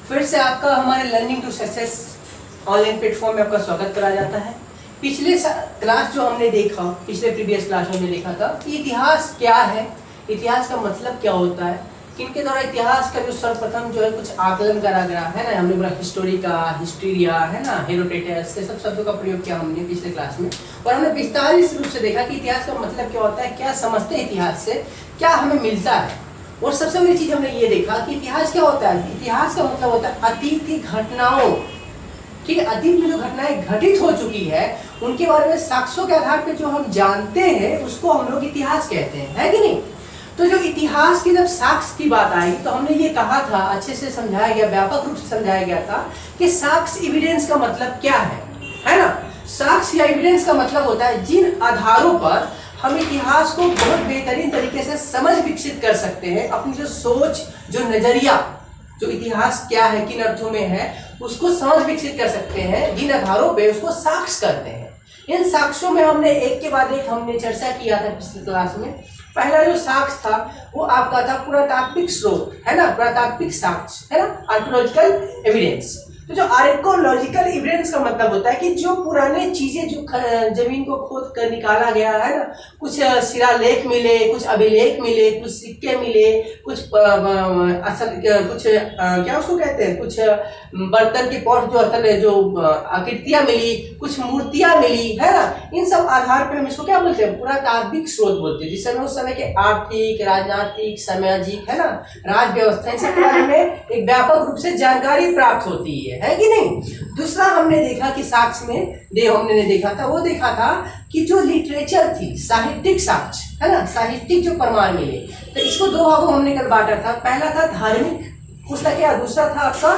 फिर से आपका हमारे learning to success online platform में आपका स्वागत करा जाता है। पिछले क्लास जो हमने देखा, पिछले प्रीवियस क्लास में हमने देखा था कि इतिहास क्या है, इतिहास का मतलब क्या होता है, किनके द्वारा इतिहास का जो सर्वप्रथम जो है कुछ आकलन करा गया है ना। हमने बोला हिस्टोरी का, हिस्टीरिया है ना, हेरोटेटस, ये सब शब्दों का प्रयोग किया हमने पिछले क्लास में। और हमने विस्तारित रूप से देखा कि इतिहास का मतलब क्या होता है, क्या समझते हैं इतिहास से, क्या हमें मिलता है। और सबसे बड़ी चीज हमने ये देखा कि इतिहास क्या होता है। इतिहास का मतलब होता है अतीत की घटनाओं, ठीक है, अतीत में जो घटनाएं घटित हो चुकी है उनके बारे में साक्ष्यों के आधार पर जो हम जानते हैं उसको हम लोग इतिहास कहते हैं, है कि नहीं। तो जो इतिहास की जब साक्ष्य की बात आई तो हमने ये कहा था, अच्छे से समझाया गया, व्यापक रूप से समझाया गया था कि साक्ष्य एविडेंस का मतलब क्या है ना। साक्ष्य या एविडेंस का मतलब होता है जिन आधारों पर हम इतिहास को बहुत बेहतरीन तरीके से समझ विकसित कर सकते हैं, अपनी जो सोच, जो नजरिया, जो इतिहास क्या है, किन अर्थों में है, उसको समझ विकसित कर सकते हैं, जिन आधारों पे उसको साक्ष्य करते हैं। इन साक्ष्यों में हमने एक के बाद एक हमने चर्चा किया था पिछली क्लास में। पहला जो साक्ष्य था वो आपका था पुरातात्विक स्रोत, है ना, पुरातात्विक साक्ष्य, है ना, आर्कियोलॉजिकल एविडेंस। तो जो आर्कियोलॉजिकल एविडेंस का मतलब होता है कि जो पुराने चीजें जो जमीन को खोद कर निकाला गया है ना, कुछ शिलालेख मिले, कुछ अभिलेख मिले, कुछ सिक्के मिले, कुछ कुछ क्या उसको कहते हैं, कुछ बर्तन के पॉट जो आकृतियां मिली, कुछ मूर्तियां मिली, है ना, इन सब आधार पर हम इसको क्या बोलते हैं, पुरातात्विक स्रोत बोलते हैं। जिस समय उस समय के आर्थिक, राजनीतिक, सामाजिक, है ना, राज व्यवस्था, इन सब के बारे में एक व्यापक रूप से जानकारी प्राप्त होती है कि नहीं। दूसरा हमने देखा कि साक्ष्य में हमने देखा था, वो देखा था कि जो लिटरेचर थी, साहित्यिक साक्ष्य, है ना, साहित्यिक जो प्रमाण मिले, तो इसको दो भागों में हमने कल बांटा था। पहला था धार्मिक पुस्तकें और दूसरा था आपका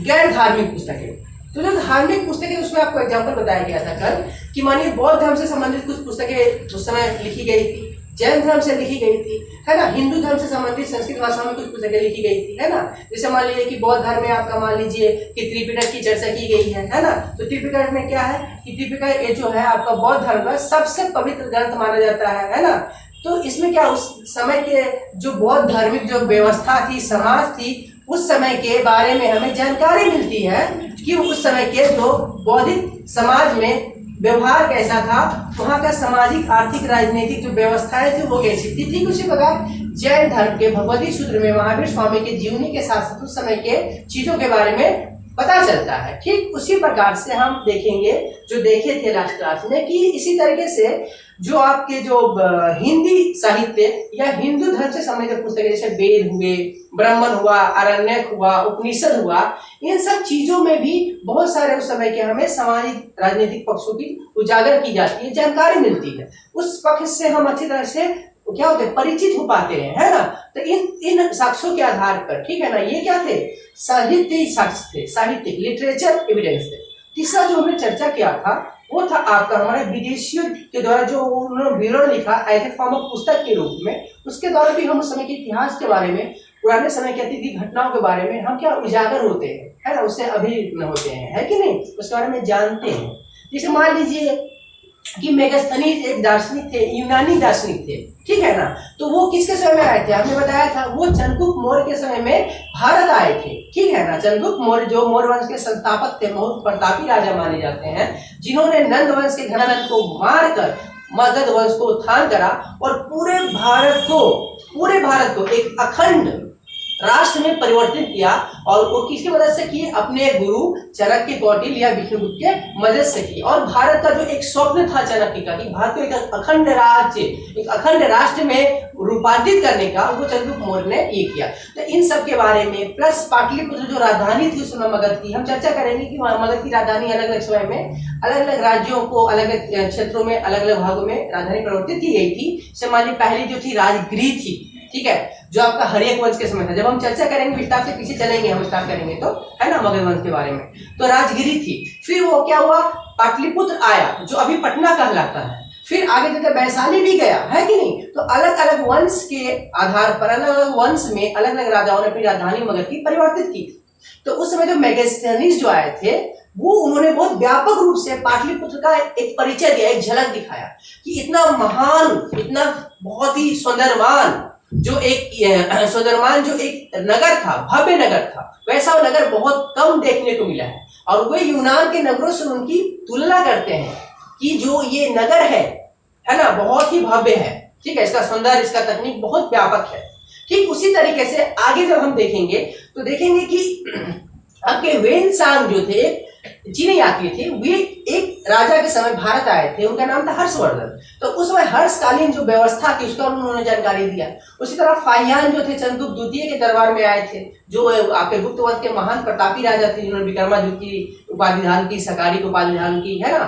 गैर धार्मिक पुस्तकें। तो जो धार्मिक पुस्तकें उसमें आपको एग्जाम्पल बताया गया था कल कि मानिए बौद्ध धर्म से संबंधित कुछ पुस्तकें उस समय लिखी गई थी, जैन धर्म से लिखी गई थी, है ना, हिंदू धर्म से संबंधित संस्कृत भाषा में कुछ पुस्तकें लिखी गई थी, है ना। जैसे मान लीजिए कि बौद्ध धर्म में आपका मान लीजिए कि त्रिपिटक की चर्चा की गई है ना। तो त्रिपिटक में क्या है कि त्रिपिटक ये जो है आपका बौद्ध धर्म का सबसे पवित्र ग्रंथ माना जाता है ना। तो इसमें क्या उस समय के जो बौद्ध धार्मिक जो व्यवस्था थी, समाज थी, उस समय के बारे में हमें जानकारी मिलती है कि उस समय के जो बौद्धिक समाज में व्यवहार कैसा था, वहाँ का सामाजिक, आर्थिक, राजनीतिक जो व्यवस्थाएं थी वो कैसी थी। ठीक उसी प्रकार जैन धर्म के भगवती सूत्र में महावीर स्वामी के जीवनी के साथ साथ उस समय के चीजों के बारे में पता चलता है। ठीक उसी प्रकार से हम देखेंगे, जो देखे थे लास्ट क्लास में, कि इसी तरीके से जो आपके जो हिंदी साहित्य या हिंदू धर्म से संबंधित पुस्तकें जैसे वेद हुए, ब्राह्मण हुआ, आरण्यक हुआ, उपनिषद हुआ, इन सब चीजों में भी बहुत सारे उस समय के हमें सामाजिक, राजनीतिक पक्षों की उजागर की जाती है, जानकारी मिलती है। उस पक्ष से हम अच्छी तरह से क्या होते हैं, परिचित हो पाते हैं, है ना। तो इन साक्ष्यों के आधार पर, ठीक है ना, ये क्या थे, साहित्यिक साक्ष्य थे, साहित्यिक लिटरेचर एविडेंस थे। तीसरा जो हमने चर्चा किया था वो था आपका हमारे विदेशियों के द्वारा जो उन्होंने विवरण लिखा एज ए फॉर्म ऑफ पुस्तक के रूप में, उसके द्वारा भी हम उस समय के इतिहास के बारे में, पुराने समय की अतीत घटनाओं के बारे में हम क्या उजागर होते हैं, है ना, उससे अभिन्न होते हैं, है कि नहीं, उसके बारे में जानते हैं। जैसे मान लीजिए कि मेगास्थनीज एक दार्शनिक थे, यूनानी दार्शनिक थे, ठीक है ना। तो वो किसके समय में आए थे, हमने बताया था, वो चंद्रगुप्त मौर्य के समय में भारत आए थे, ठीक है ना। चंद्रगुप्त मौर्य जो मौर्य वंश के संस्थापक थे, बहुत प्रतापी राजा माने जाते हैं, जिन्होंने नंद वंश के घनानंद को मारकर मगध वंश को उत्थान करा और पूरे भारत को एक अखंड राष्ट्र में परिवर्तित किया। और वो किसकी मदद से किए, अपने गुरु चाणक्य, कौटिल्य या विष्णुगुप्त के मदद से की। और भारत का जो एक स्वप्न था चाणक्य का कि भारत को एक अखंड राज्य, एक अखंड राष्ट्र में रूपांतरित करने का, वो चंद्रगुप्त मौर्य ने ये किया। तो इन सब के बारे में प्लस पाटलिपुत्र जो राजधानी थी उस समय मगध की, हम चर्चा करेंगे कि मगध की राजधानी अलग अलग समय में अलग अलग राज्यों को, अलग अलग क्षेत्रों में, अलग अलग भागों में राजधानी परिवर्तित की गई थी। समाज में पहली जो थी राजगृह थी, ठीक है, जो आपका हर्यक वंश के समय था। जब हम चर्चा करेंगे विस्तार से, पीछे चलेंगे हम स्टार्ट करेंगे तो, है ना, मगध वंश के बारे में, तो राजगिरी थी। फिर वो क्या हुआ, पाटलिपुत्र आया जो अभी पटना कहलाता है। फिर आगे चलकर वैशाली भी गया, है कि नहीं। तो अलग अलग वंश के आधार पर, अलग अलग वंश में अलग अलग राजाओं ने अपनी राजधानी मगध की परिवर्तित की। तो उस समय जो मेगास्थनीज जो आए थे वो उन्होंने बहुत व्यापक रूप से पाटलिपुत्र का एक परिचय दिया, एक झलक दिखाया कि इतना महान, इतना बहुत ही सौंदर्यवान जो एक सोदरमान जो एक नगर था, भव्य नगर था, वैसा नगर बहुत कम देखने को मिला है। और वे यूनान के नगरों से उनकी तुलना करते हैं कि जो ये नगर है ना, बहुत ही भव्य है। ठीक है, इसका सौंदर्य, इसका तकनीक बहुत व्यापक है। ठीक उसी तरीके से आगे जब हम देखेंगे तो देखेंगे कि आपके वेनसांग जो थे, चीनी यात्री थे, वे एक राजा के समय भारत आए थे, उनका नाम था हर्षवर्धन। तो उस समय हर्षकालीन जो व्यवस्था थी उसका उन्होंने जानकारी दिया। उसी तरह फाहियान जो थे चंद्रगुप्त द्वितीय के दरबार में आए थे, जो आपके गुप्त वंश के महान प्रतापी राजा थे, जिन्होंने विक्रमादित्य की उपाधि धारण की, सकारी की उपाधि धारण की, है ना,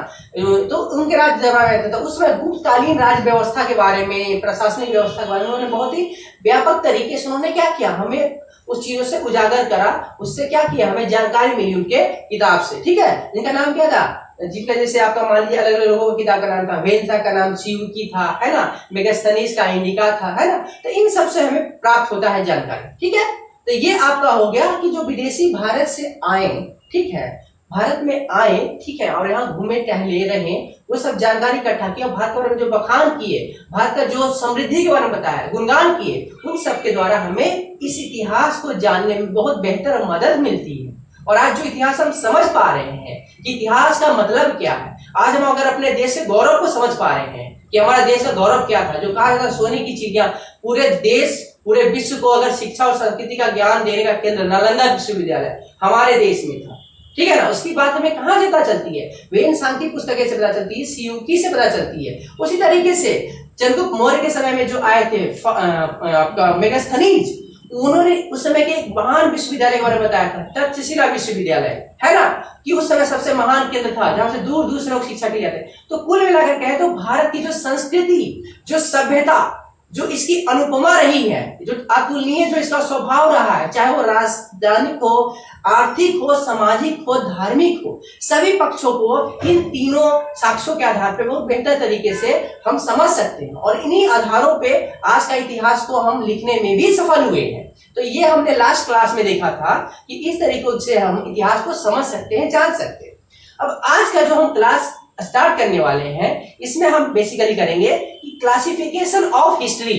तो उनके राज दरबार में आए थे। तो उसमें गुप्तकालीन राज व्यवस्था के बारे में, प्रशासनिक व्यवस्था के बारे में उन्होंने बहुत ही व्यापक तरीके से उन्होंने क्या किया, हमें उस चीजों से उजागर करा, उससे क्या किया, हमें जानकारी मिली उनके किताब से। ठीक है, जिनका नाम क्या था, जिनका जैसे आपका मान लीजिए अलग अलग लोगों की किताब का नाम था, वेनसा का नाम सियुकी था, है ना, मेगास्थनीज का इंडिका था, है ना। तो इन सब से हमें प्राप्त होता है जानकारी। ठीक है, तो ये आपका हो गया कि जो विदेशी भारत से आए, ठीक है, भारत में आए, ठीक है, और यहाँ घूमे टहले रहे, वो सब जानकारी इकट्ठा किया, भारत के बारे में जो बखान किए, भारत का जो समृद्धि के बारे में बताया, गुणगान किए, उन सब के द्वारा हमें इस इतिहास को जानने में बहुत बेहतर मदद मिलती है। और आज जो इतिहास हम समझ पा रहे हैं कि इतिहास का मतलब क्या है, आज हम अगर अपने देश के गौरव को समझ पा रहे हैं कि हमारा देश का गौरव क्या था, जो कहा जाता सोने की चिड़िया, पूरे देश, पूरे विश्व को अगर शिक्षा और संस्कृति का ज्ञान देने का केंद्र नालंदा विश्वविद्यालय हमारे देश में था। ठीक है ना, उसकी बात हमें कहाँ से पता चलती है, वेनसांग की पुस्तकें से पता चलती है, सियुकी से पता चलती है। उसी तरीके से चंद्रगुप्त मौर्य के समय में जो आए थे आपका मेगास्थनीज, उन्होंने उस समय के एक महान विश्वविद्यालय के बारे में बताया था, तक्षशिला विश्वविद्यालय, है ना, कि उस समय सबसे महान केंद्र था जहां से दूर दूर से लोग शिक्षा के लिए आते। तो कुल मिलाकर कहे तो भारत की जो संस्कृति, जो सभ्यता, जो इसकी अनुपमा रही है, जो अतुलनीय जो इसका स्वभाव रहा है, चाहे वो राजनीतिक हो, आर्थिक हो, सामाजिक हो, धार्मिक हो, सभी पक्षों को इन तीनों साक्ष्यों के आधार पर बहुत बेहतर तरीके से हम समझ सकते हैं। और इन्हीं आधारों पे आज का इतिहास को हम लिखने में भी सफल हुए हैं। तो ये हमने लास्ट क्लास में देखा था कि इस तरीके से हम इतिहास को समझ सकते हैं, जान सकते हैं। अब आज का जो हम क्लास स्टार्ट करने वाले हैं, इसमें हम बेसिकली करेंगे कि classification of history,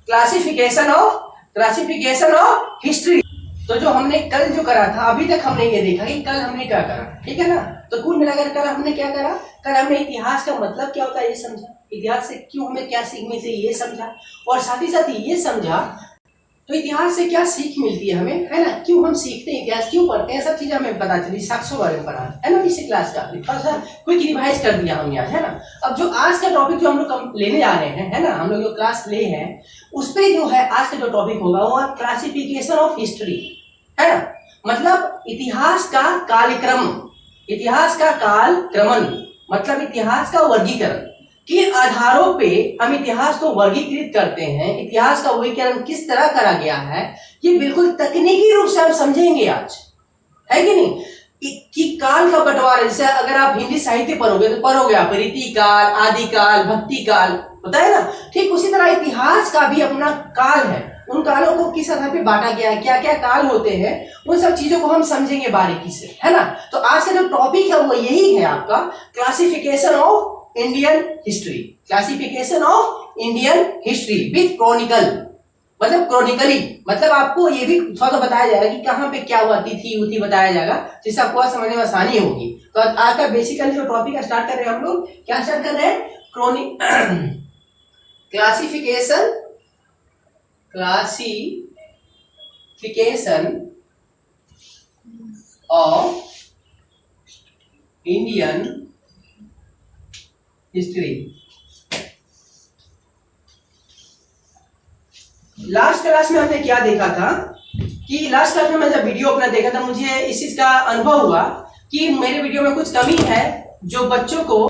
classification of history. तो जो हमने कल जो करा था, अभी तक हमने ये देखा कि कल हमने क्या करा, ठीक है ना। तो कुल मिलाकर कल हमने क्या करा, कल हमने इतिहास का मतलब क्या होता है ये समझा, इतिहास से क्यों हमें क्या सीखने से ये समझा, और साथ ही साथ ये समझा तो इतिहास से क्या सीख मिलती है हमें, है ना, क्यों हम सीखते हैं, इतिहास क्यों पढ़ते हैं, सब चीजें हमें पता चली, साक्ष्यों बारे में पढ़ा, है ना, इसी क्लास का थोड़ा सा क्विक रिवाइज कर दिया हमने आज, है ना। अब जो आज का टॉपिक जो हम लोग लेने जा रहे हैं, है ना, हम लोग जो क्लास ले हैं उस पर जो है आज का जो टॉपिक होगा वो है क्लासिफिकेशन ऑफ हिस्ट्री, है ना, मतलब इतिहास का कालक्रम, इतिहास का काल क्रमण, मतलब इतिहास का वर्गीकरण, किन आधारों पे हम इतिहास को वर्गीकृत करते हैं, इतिहास का वर्गीकरण किस तरह करा गया है, ये बिल्कुल तकनीकी रूप से हम समझेंगे आज, है कि नहीं, कि काल का बंटवारा, जैसे अगर आप हिंदी साहित्य पढ़ोगे तो पढ़ोगे आप रीति काल, आदि काल, भक्ति काल, होता है ना, ठीक उसी तरह इतिहास का भी अपना काल है, उन कालों को किस आधार पे बांटा गया है, क्या क्या काल होते हैं, उन सब चीजों को हम समझेंगे बारीकी से, है ना। तो आज का जो टॉपिक है वो यही है आपका classification of Indian history, classification of Indian history with Chronicle, मतलब क्रॉनिकली, मतलब आपको ये भी थोड़ा बताया जाएगा कि कहाँ पे क्या हुआ, तिथि उथि बताया जाएगा, जिससे आपको समझने में आसानी होगी। तो आज का बेसिकली जो टॉपिक स्टार्ट कर रहे हैं हम लोग, क्या स्टार्ट कर रहे हैं, classification of Indian history. Last class में हमने क्या देखा था कि लास्ट क्लास में मैं जब वीडियो अपना देखा था मुझे इस चीज का अनुभव हुआ कि मेरे वीडियो में कुछ कमी है जो बच्चों को,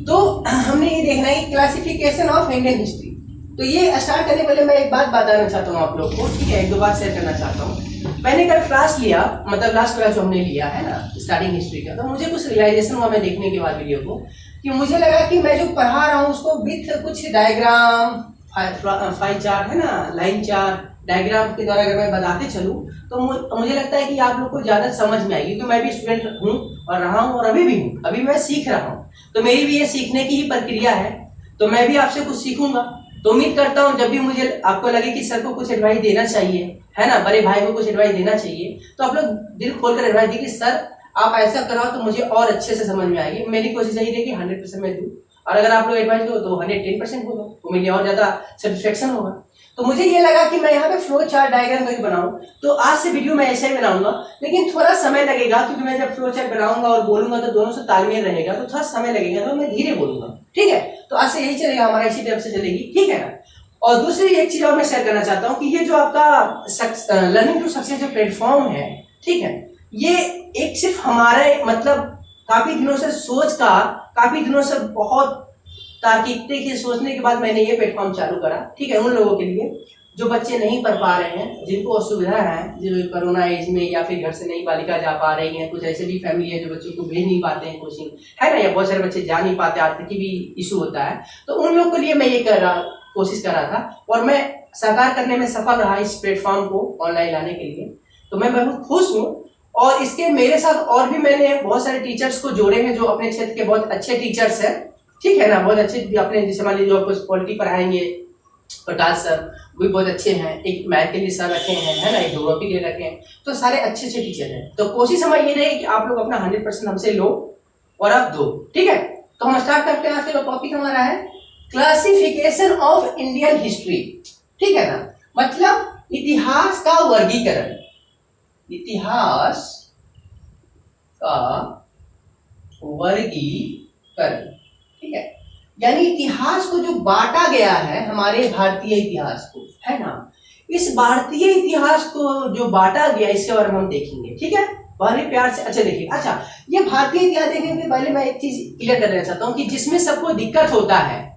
तो हमने ये देखना है क्लासिफिकेशन ऑफ इंडियन हिस्ट्री। तो ये स्टार्ट करने पहले मैं एक बात बताना चाहता हूँ आप लोग को, ठीक है, एक दो बात शेयर करना चाहता हूँ। मैंने कल क्लास लिया, मतलब लास्ट क्लास जो हमने लिया है ना स्टार्टिंग हिस्ट्री का, तो मुझे कुछ रियलाइजेशन हुआ मैं देखने के बाद वीडियो को, कि मुझे लगा कि मैं जो पढ़ा रहा हूँ उसको विथ कुछ डायग्राम, फाई चार्ट, है ना, लाइन चार्ट, डायग्राम के द्वारा अगर मैं बताते चलूँ तो मुझे लगता है कि आप लोग को ज्यादा समझ में आएगी, क्योंकि मैं भी स्टूडेंट हूँ और रहा हूँ और अभी भी हूँ, अभी मैं सीख रहा हूँ, तो मेरी भी ये सीखने की ही प्रक्रिया है, तो मैं भी आपसे कुछ सीखूंगा, तो उम्मीद करता हूँ जब भी मुझे आपको लगे कि सर को कुछ एडवाइस देना चाहिए, है ना, बड़े भाई को कुछ एडवाइस देना चाहिए, तो आप लोग दिल खोलकर एडवाइस दीजिए कि सर आप ऐसा कराओ तो मुझे और अच्छे से समझ में आएगी। मेरी कोशिश यही रही कि 100% मैं दूँ, और अगर आप लोग एडवाइस दो तो 110% होगा, तो मुझे और ज्यादा सेटिस्फेक्शन होगा। तो मुझे ये लगा कि मैं यहाँ पे फ्लो चार्ट डायग्राम कभी बनाऊं, तो आज से वीडियो मैं ऐसे ही बनाऊंगा, लेकिन थोड़ा समय लगेगा क्योंकि मैं जब फ्लो चार्ट बनाऊंगा और बोलूंगा तो दोनों से तालमेल रहेगा, तो थोड़ा समय लगेगा, तो मैं धीरे बोलूंगा, ठीक है। तो आज से यही चलेगा, हमारा इसी तरफ से चलेगी, ठीक है ना। और दूसरी एक चीज और मैं शेयर करना चाहता हूँ कि ये जो आपका लर्निंग टू सक्सेस जो प्लेटफॉर्म है, ठीक है, ये एक सिर्फ हमारे मतलब काफी दिनों से सोच का, काफी दिनों से बहुत तार्किकता के सोचने के बाद मैंने ये प्लेटफॉर्म चालू करा, ठीक है, उन लोगों के लिए जो बच्चे नहीं पढ़ पा रहे हैं, जिनको असुविधा है, जो कोरोना एज में या फिर घर से नई बालिका जा पा रही हैं, कुछ ऐसे भी फैमिली है जो बच्चों को भेज नहीं पाते हैं कोचिंग, है ना, या बहुत सारे बच्चे जा नहीं पाते, आर्थिक भी इशू होता है, तो उन लोगों के लिए मैं ये कोशिश कर रहा था और मैं साकार करने में सफल रहा इस प्लेटफॉर्म को ऑनलाइन लाने के लिए। तो मैं बहुत खुश हूँ, और इसके मेरे साथ और भी मैंने बहुत सारे टीचर्स को जोड़े हैं जो अपने क्षेत्र के बहुत अच्छे टीचर्स हैं, ठीक है ना, बहुत अच्छे अपने, जैसे मान लीजिए जो आपको पॉलिटी पढ़ाएंगे प्रकाश सर, वो भी बहुत अच्छे हैं, एक मैथ के लिए सर रखे हैं, है ना, एक ज्योग्राफी के लिए रखे हैं, तो सारे अच्छे अच्छे टीचर हैं। तो कोशिश हमारी ये रहेगी कि आप लोग अपना 100% हमसे लो और आप दो, ठीक है। तो हम स्टार्ट करते हैं। आज का टॉपिक हमारा है क्लासिफिकेशन ऑफ इंडियन हिस्ट्री, ठीक है ना, मतलब इतिहास का वर्गीकरण, इतिहास का वर्गीकरण, ठीक है, यानी इतिहास को जो बांटा गया है हमारे भारतीय इतिहास को, है ना, इस भारतीय इतिहास को जो बांटा गया इसके बारे में हम देखेंगे, ठीक है, बड़े प्यार से। अच्छा देखिए, अच्छा ये भारतीय इतिहास देखने के पहले मैं एक चीज क्लियर करना चाहता हूँ कि जिसमें सबको दिक्कत होता है,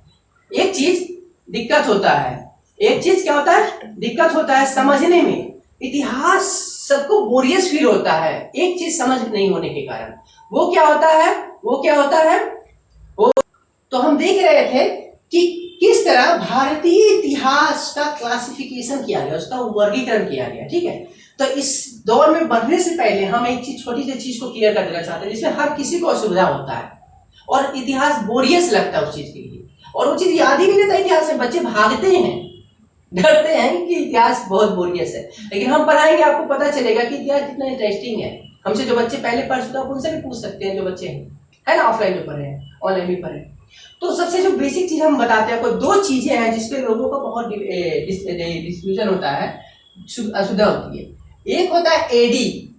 एक चीज दिक्कत होता है, एक चीज क्या होता है, दिक्कत होता है समझने में। इतिहास सबको बोरियस फील होता है एक चीज समझ नहीं होने के कारण। वो क्या होता है, वो क्या होता है, वो तो हम देख रहे थे कि किस तरह भारतीय इतिहास का क्लासिफिकेशन किया गया, उसका वर्गीकरण किया गया, ठीक है। तो इस दौर में बढ़ने से पहले हम एक चीज, छोटी सी चीज को क्लियर कर देना चाहते हैं, जिसमें हर किसी को असुविधा होता है और इतिहास बोरियस लगता है उस चीज के लिए, और वो चीज याद ही नहीं रहता इतिहास में, बच्चे भागते हैं, डरते हैं कि इतिहास बहुत बोरियस है। लेकिन हम पढ़ाएंगे, आपको पता चलेगा कि इतिहास कितना इंटरेस्टिंग है। हमसे जो बच्चे पहले पढ़ चुके हैं उनसे भी पूछ सकते हैं, जो बच्चे हैं, है ना, ऑफलाइन जो पढ़े हैं, ऑनलाइन भी पढ़े। तो सबसे जो बेसिक चीज हम बताते हैं आपको, दो चीजें हैं जिसपे लोगों का बहुत डिस्ट्रीब्यूशन होता है, असुविधा होती है। एक होता है एडी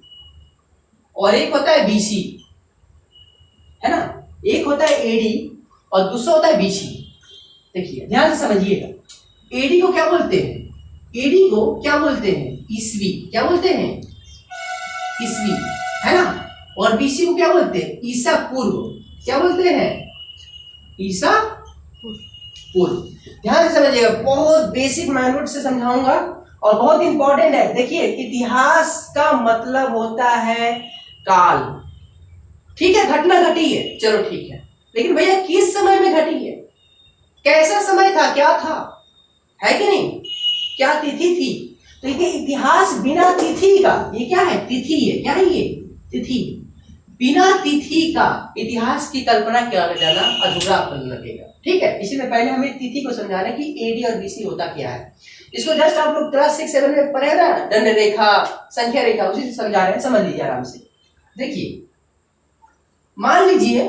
और एक होता है बीसी, है ना, एक होता है एडी और दूसरा होता है बीसी। देखिए ध्यान से समझिएगा, एडी को क्या बोलते हैं, एडी को क्या बोलते हैं, ईस्वी, क्या बोलते हैं, ईस्वी, है ना, और बीसी को क्या बोलते हैं, ईसा पूर्व, क्या बोलते हैं, ईसा पूर्व। ध्यान से समझिएगा, बहुत बेसिक मैनुअल से समझाऊंगा और बहुत इंपॉर्टेंट है। देखिए इतिहास का मतलब होता है काल, ठीक है, घटना घटी है, चलो ठीक है, लेकिन भैया किस समय में घटी है, कैसा समय था, क्या था, है कि नहीं, क्या तिथि थी। तो ये इतिहास बिना तिथि का, ये क्या है, तिथि है, क्या है ये, तिथि, बिना तिथि का इतिहास की कल्पना किया जाना अधूरा लगेगा, ठीक है। इसीलिए पहले हमें तिथि को समझाना कि एडी और बीसी होता क्या है। इसको जस्ट आप लोग क्लास 6-7 में पढ़े ना, दंड रेखा, संख्या रेखा, उसी से समझा रहे हैं, समझ लीजिए आराम से। देखिए मान लीजिए,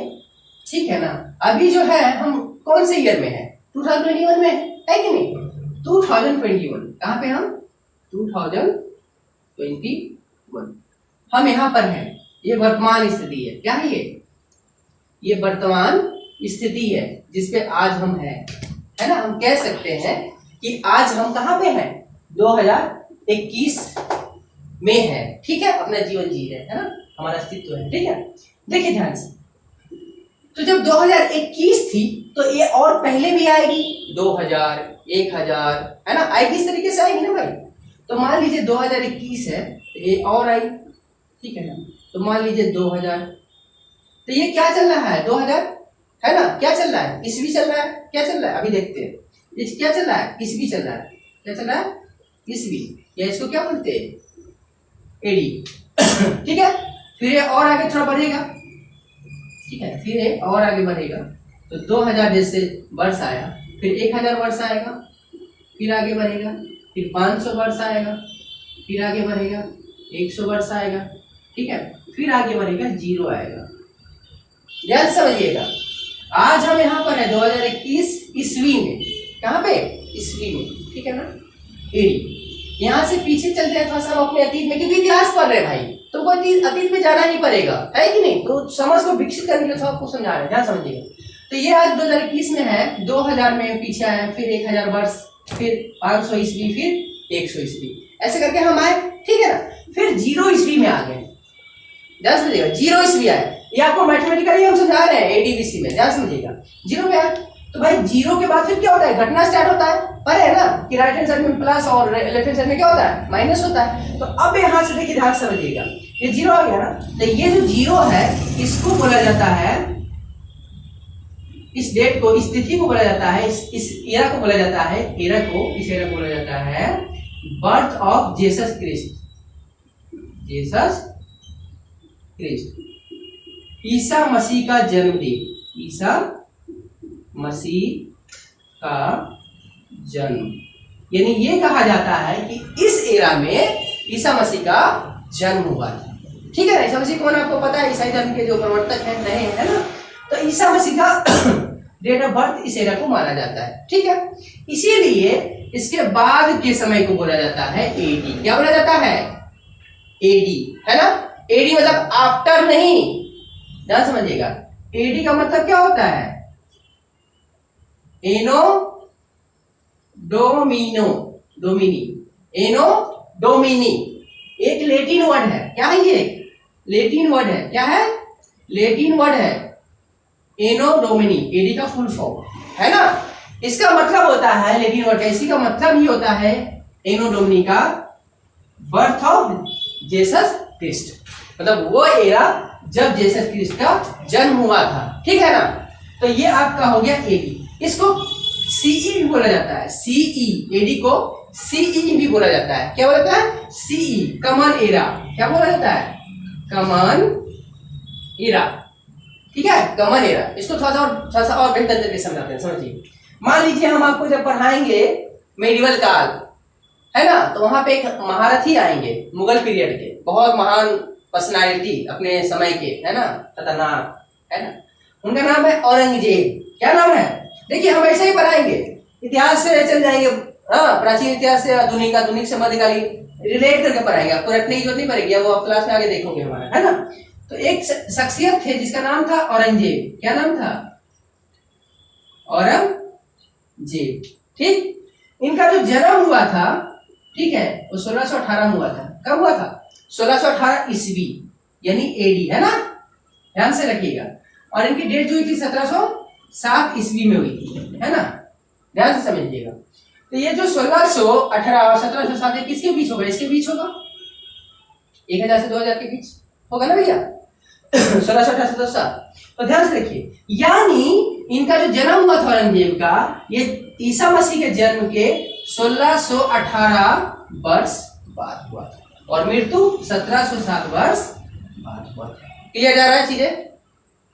ठीक है ना, अभी जो है हम कौन से ईयर में है, 2021 में है कि नहीं, 2021, कहाँ पे हम, 2021 हम यहाँ पर हैं। ये वर्तमान स्थिति है, क्या है ये वर्तमान स्थिति है जिसपे आज हम हैं, है ना। हम कह सकते हैं कि आज हम कहाँ पे हैं, 2021 में है, ठीक है, अपना जीवन जी रहे, है ना, हमारा अस्तित्व है, ठीक है। देखिए ध्यान से, तो जब 2021 थी तो ये और पहले भी आएगी, 2000, 1000, है ना, आएगी, इस तरीके से आएगी ना भाई। तो मान लीजिए 2021 है तो ये और आई, ठीक है ना, तो मान लीजिए 2000, तो ये क्या चल रहा है, 2000, है ना, क्या चल रहा है, ईस्वी चल रहा है, क्या चल रहा है, अभी देखते हैं, ये क्या चल रहा है, ईस्वी चल रहा है, क्या चल रहा है, ईस्वी, या इसको क्या बोलते हैं, एडी, ठीक है। फिर ये और आगे थोड़ा बढ़ेगा, ठीक है, फिर ये और आगे बढ़ेगा, तो 2000 जैसे वर्ष आया, फिर 1000 वर्ष आएगा, फिर आगे बढ़ेगा, फिर 500 वर्ष आएगा, फिर आगे बढ़ेगा 100 वर्ष आएगा, ठीक है, फिर आगे बढ़ेगा 0 आएगा। ध्यान से समझिएगा, आज हम यहाँ पर है 2021 ईस्वी में, कहाँ पे, ईस्वी में, ठीक है ना, एडी। यहाँ से पीछे चलते हैं थोड़ा सा हम अपने अतीत में, क्योंकि इतिहास पढ़ रहे हैं भाई, तुमको अतीत में जाना ही पड़ेगा, है कि नहीं, तो समझ को विकसित करने के लिए आपको समझा रहे हैं, ध्यान समझिएगा। तो ये आज 2021 में है, 2000 में पीछे आए, फिर 1000 वर्ष, फिर 500 ईस्वी, फिर 100 ईस्वी, ऐसे करके हम आए, ठीक है ना। फिर 0 ईस्वी में आ गए, ध्यान समझिएगा, 0 ईस्वी आए, ये आपको मैथमेटिकली हम समझा रहे हैं एडीबीसी में, ध्यान समझिएगा। 0 में आए तो भाई 0 के बाद फिर क्या होता है, घटना स्टार्ट होता है, पर है ना कि राइट हैंड साइड में प्लस और लेफ्ट हैंड साइड में क्या होता है, माइनस होता है। तो अब यहाँ से देखिए, ध्यान समझिएगा, ये 0 आ गया ना, तो ये जो 0 है इसको बोला जाता है, इस डेट को, इस तिथि को बोला जाता है, इस एरा को बोला जाता है, इस एरा को बोला जाता है birth of Jesus Christ, Jesus Christ, ईसा मसीह का जन्मदिन, ईसा मसीह का जन्म, यानी ये कहा जाता है कि इस एरा में ईसा मसीह का जन्म हुआ था, ठीक है ना। ईसा मसीह कौन, आपको पता है, ईसाई धर्म के जो प्रवर्तक हैं रहे हैं, है ना। तो ईसा मसीह का डेट ऑफ बर्थ इस एरा को माना जाता है, ठीक है। इसीलिए इसके बाद के समय को बोला जाता है एडी। क्या बोला जाता है, एडी, है ना। एडी मतलब आफ्टर नहीं, ध्यान समझिएगा, एडी का मतलब क्या होता है, एनो डोमिनो, डोमिनी, एनो डोमिनी, एक लेटिन वर्ड है, क्या है ये, लेटिन वर्ड है, क्या है, लेटिन वर्ड है, एनो डोमिनी, एडी का फुल फॉर्म, है ना। इसका मतलब होता है, लेटिन वर्ड का इसी का मतलब ही होता है एनो डोमिनी का बर्थ ऑफ जीसस क्रिस्ट, मतलब वो एरा जब जीसस क्रिस्ट का जन्म हुआ था, ठीक है ना। तो ये आपका हो गया एडी। इसको सीई भी बोला जाता है, सीई, एडी को सीई भी बोला जाता है, क्या बोला जाता है, सीई, कमन एरा, क्या बोला जाता है, कमन एरा, ठीक है, कमन एरा। इसको थोड़ा सा और बेहतर तरीके से समझाते हैं, समझिए। मान लीजिए हम आपको जब पढ़ाएंगे मेडिवल काल, है ना, तो वहां पे एक महारथी आएंगे मुगल पीरियड के, बहुत महान पर्सनालिटी अपने समय के, है ना, खतरनाक, है ना, उनका नाम है औरंगजेब। क्या नाम है, देखिए हम ऐसे ही पढ़ाएंगे, इतिहास से चल जाएंगे, हाँ, प्राचीन इतिहास से आधुनिक, आधुनिक से मध्यकालीन रिलेट करके पढ़ाएंगे, आपको रटने की जरूरत नहीं पड़ेगी, वो आप क्लास में आगे देखोगे हमारा, है ना। तो एक शख्सियत थे जिसका नाम था औरंगजेब, क्या नाम था, औरंगजेब, ठीक। इनका जो जन्म हुआ था, ठीक है, वो 1618 हुआ था। कब हुआ था, 1618 ईस्वी, यानी एडी, है ना, ध्यान से रखिएगा। और इनकी डेट जो हुई थी 1707 ईस्वी में हुई थी, है ना, ध्यान से समझिएगा। तो ये जो 1618 और 1707 किसके बीच होगा, इसके बीच होगा, 1000 से 2000 के बीच होगा ना भैया, 1618 से 1707। तो ध्यान से रखिए, यानी इनका जो जन्म हुआ था औरंगजेब का, ये ईसा मसीह के जन्म के 1618 वर्ष बाद हुआ था, और मृत्यु 1707 वर्ष बाद हुआ था। क्लियर जा रहा है चीजें,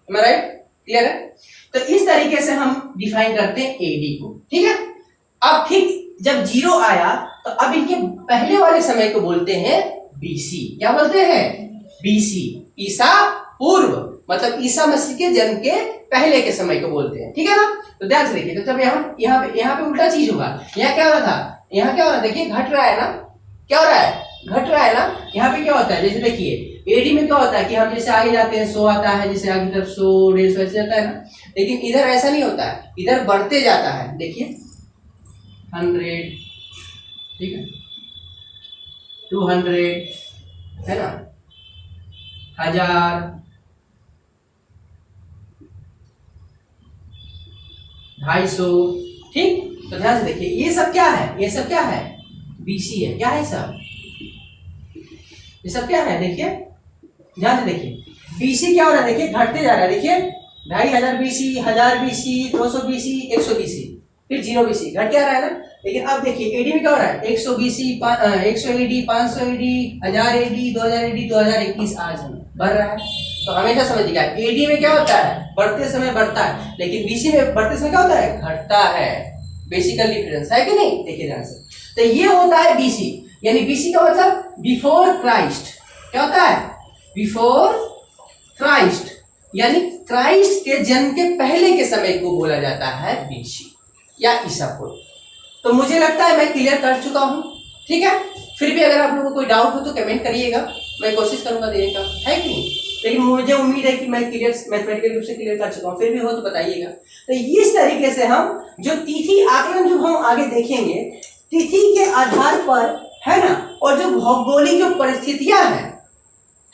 राइट, क्लियर है। तो इस तरीके से हम डिफाइन करते हैं एडी को, ठीक है। अब ठीक जब 0 आया, तो अब इनके पहले वाले समय को बोलते हैं बीसी। क्या बोलते हैं, बीसी, ईसा पूर्व, मतलब ईसा मसीह के जन्म के पहले के समय को बोलते हैं, ठीक है ना। तो ध्यान से देखिए, तो जब यहाँ पे उल्टा चीज होगा, यहाँ क्या हो रहा था, यहाँ क्या हो रहा है, देखिए घट रहा है ना, क्या हो रहा है, घट रहा है ना। यहाँ पे क्या होता है, जैसे देखिए एडी में क्या होता है कि हम जैसे आगे जाते हैं 100 आता है, जैसे आगे तरफ 100, 150 ऐसे जाता है ना, लेकिन इधर ऐसा नहीं होता है, इधर बढ़ते जाता है। देखिए 100, ठीक है, 200, है ना, 1000, 250, ठीक। तो ध्यान से देखिए, ये सब क्या है, ये सब क्या है, बीसी है, क्या है सब, ये सब क्या है, देखिए ध्यान से देखिए, बीसी क्या हो रहा है, देखिए घटते जा रहा है, देखिए 2500 बीसी, 1000 बीसी, 200 बीसी, 100 बीसी, फिर 0 बीसी, घट क्या रहा है ना। लेकिन अब देखिए एडी में क्या हो रहा है, 100 BC, 100 AD, 500 AD, 1000 AD, 2000 AD, 2021 आज बढ़ रहा है। तो हमेशा समझिएगा, एडी में क्या होता है, बढ़ते समय बढ़ता है, लेकिन बीसी में बढ़ते समय क्या होता है, घटता है। बेसिकल डिफरेंस है कि नहीं, देखिए ध्यान से। तो ये होता है बीसी, यानी बीसी का मतलब बिफोर क्राइस्ट। क्या होता है? बिफोर क्राइस्ट, यानी क्राइस्ट के जन्म के पहले के समय को बोला जाता है बीसी या ईसा पूर्व। तो मुझे लगता है मैं क्लियर कर चुका हूं, ठीक है। फिर भी अगर आप लोगों को कोई डाउट हो तो कमेंट करिएगा, मैं कोशिश करूंगा देने का, है कि नहीं। लेकिन मुझे उम्मीद है कि मैं क्लियर मैथमेटिकल रूप से क्लियर कर चुका हूँ, फिर भी हो तो बताइएगा। तो इस तरीके से हम जो तिथि आकलन जो हम आगे देखेंगे, तिथि के आधार पर, है ना, और जो भौगोलिक जो परिस्थितियां हैं,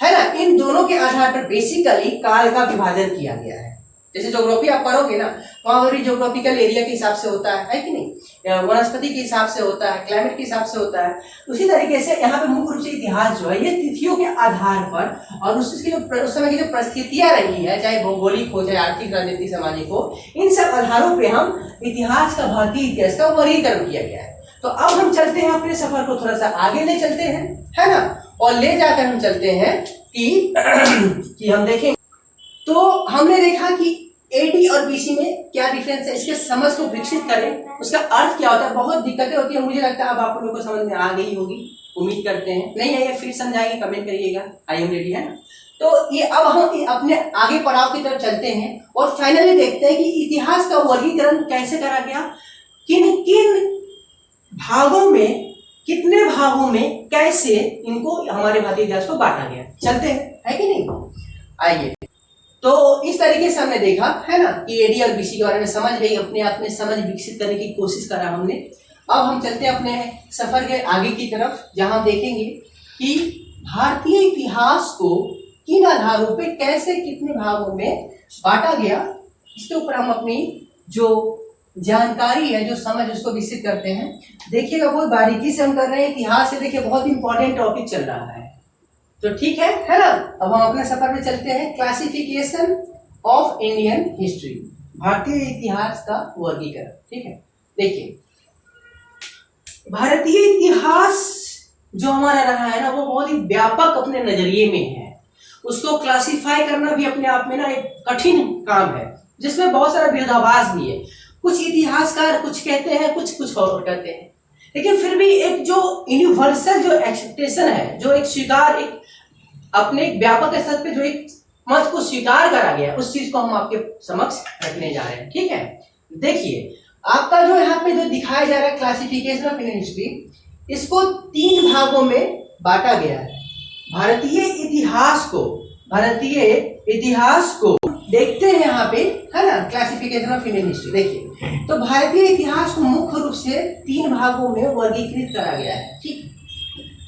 है ना, इन दोनों के आधार पर बेसिकली काल का विभाजन किया गया है। जैसे ज्योग्राफी आप पढ़ोगे ना, वहां पर ज्योग्राफिकल एरिया के हिसाब से होता है कि नहीं, वनस्पति के हिसाब से होता है, क्लाइमेट के हिसाब से होता है। उसी तरीके से यहाँ पे मुख्य रूप से इतिहास जो है ये तिथियों के आधार पर और उसकी जो उस समय की जो परिस्थितियां रही है, चाहे भौगोलिक हो, चाहे आर्थिक, राजनीतिक, सामाजिक हो, इन सब आधारों पर हम इतिहास का, भारतीय इतिहास का वर्गीकरण किया गया है। तो अब हम चलते हैं अपने सफर को थोड़ा सा आगे ले चलते हैं, है ना, और ले जाकर हम चलते हैं कि हम देखेंगे। तो हमने देखा कि एडी और बीसी में क्या डिफरेंस है, इसके समझ को विकसित करें, उसका अर्थ क्या होता है। बहुत दिक्कतें होती है, मुझे लगता है अब आप लोगों को समझ में आ गई होगी, उम्मीद करते हैं। नहीं है ये फिर समझाएंगे, कमेंट करिएगा, आई एम रेडी, है ना। तो ये अब हम अपने आगे पड़ाव की तरफ चलते हैं और फाइनली देखते हैं कि इतिहास का वर्गीकरण कैसे करा गया, किन किन भागों में, कितने भागों में कैसे इनको हमारे भारतीय इतिहास को बांटा गया। चलते हैं, है कि नहीं, आइए। तो इस तरीके से हमने देखा, है ना, कि एडी और बीसी के बारे में समझ गई, अपने आप में समझ विकसित करने की कोशिश करा हमने। अब हम चलते हैं अपने सफर के आगे की तरफ, जहां हम देखेंगे कि भारतीय इतिहास को किन आधारों पे कैसे कितने भागों में बांटा गया, इसके ऊपर हम अपनी जो जानकारी है, जो समझ, उसको विकसित करते हैं। देखिएगा बहुत बारीकी से हम कर रहे हैं, इतिहास से देखिए बहुत इंपॉर्टेंट टॉपिक चल रहा है, तो ठीक है ना। अब हम अपने सफर में चलते हैं। क्लासिफिकेशन ऑफ इंडियन हिस्ट्री, भारतीय इतिहास का वर्गीकरण, ठीक है। देखिए भारतीय इतिहास जो हमारा रहा है ना, वो बहुत ही व्यापक अपने नजरिए में है। उसको क्लासिफाई करना भी अपने आप में ना एक कठिन काम है, जिसमें बहुत सारा विरोधाभास भी है। कुछ इतिहासकार कुछ कहते हैं, कुछ और कहते हैं, लेकिन फिर भी एक जो यूनिवर्सल जो एक्सेप्टेशन है, जो एक स्वीकार, एक अपने एक व्यापक स्तर पे जो एक मत को स्वीकार करा गया, उस चीज को हम आपके समक्ष रखने जा रहे हैं, ठीक है। देखिए आपका जो यहाँ पे जो दिखाया जा रहा है क्लासिफिकेशन ऑफ इंडियन हिस्ट्री, इसको 3 भागों में बांटा गया है। भारतीय इतिहास को देखते हैं यहाँ पे, है ना, क्लासिफिकेशन ऑफ इंडियन हिस्ट्री। देखिए तो भारतीय इतिहास को मुख्य रूप से 3 भागों में वर्गीकृत करा गया है, ठीक।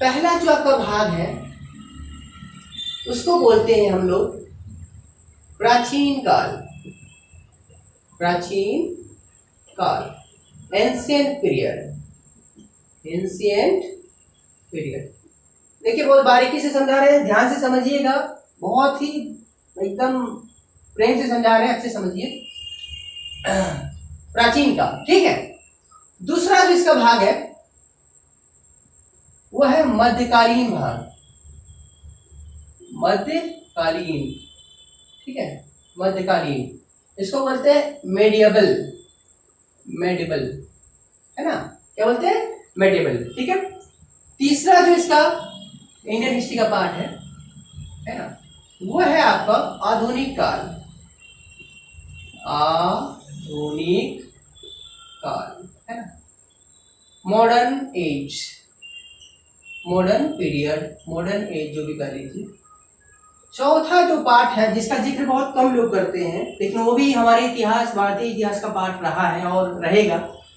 पहला जो आपका भाग है उसको बोलते हैं हम लोग प्राचीन काल, एंशिएंट पीरियड। देखिए बहुत बारीकी से समझा रहे हैं, ध्यान से समझिएगा, बहुत ही एकदम प्रेम से समझा रहे हैं, अच्छे समझिए। प्राचीन काल, ठीक है। दूसरा जो इसका भाग है वो है मध्यकालीन भाग, ठीक है, मध्यकालीन, इसको बोलते हैं मेडिएवल, है ना, क्या बोलते हैं, मेडिएवल, ठीक है। तीसरा जो इसका इंडियन हिस्ट्री का पार्ट है ना, वो है आपका आधुनिक काल, है ना, मॉडर्न एज जो भी कर लीजिए। चौथा जो पार्ट है, जिसका जिक्र बहुत कम लोग करते हैं, लेकिन वो भी हमारे इतिहास, भारतीय इतिहास का पार्ट रहा है और रहेगा,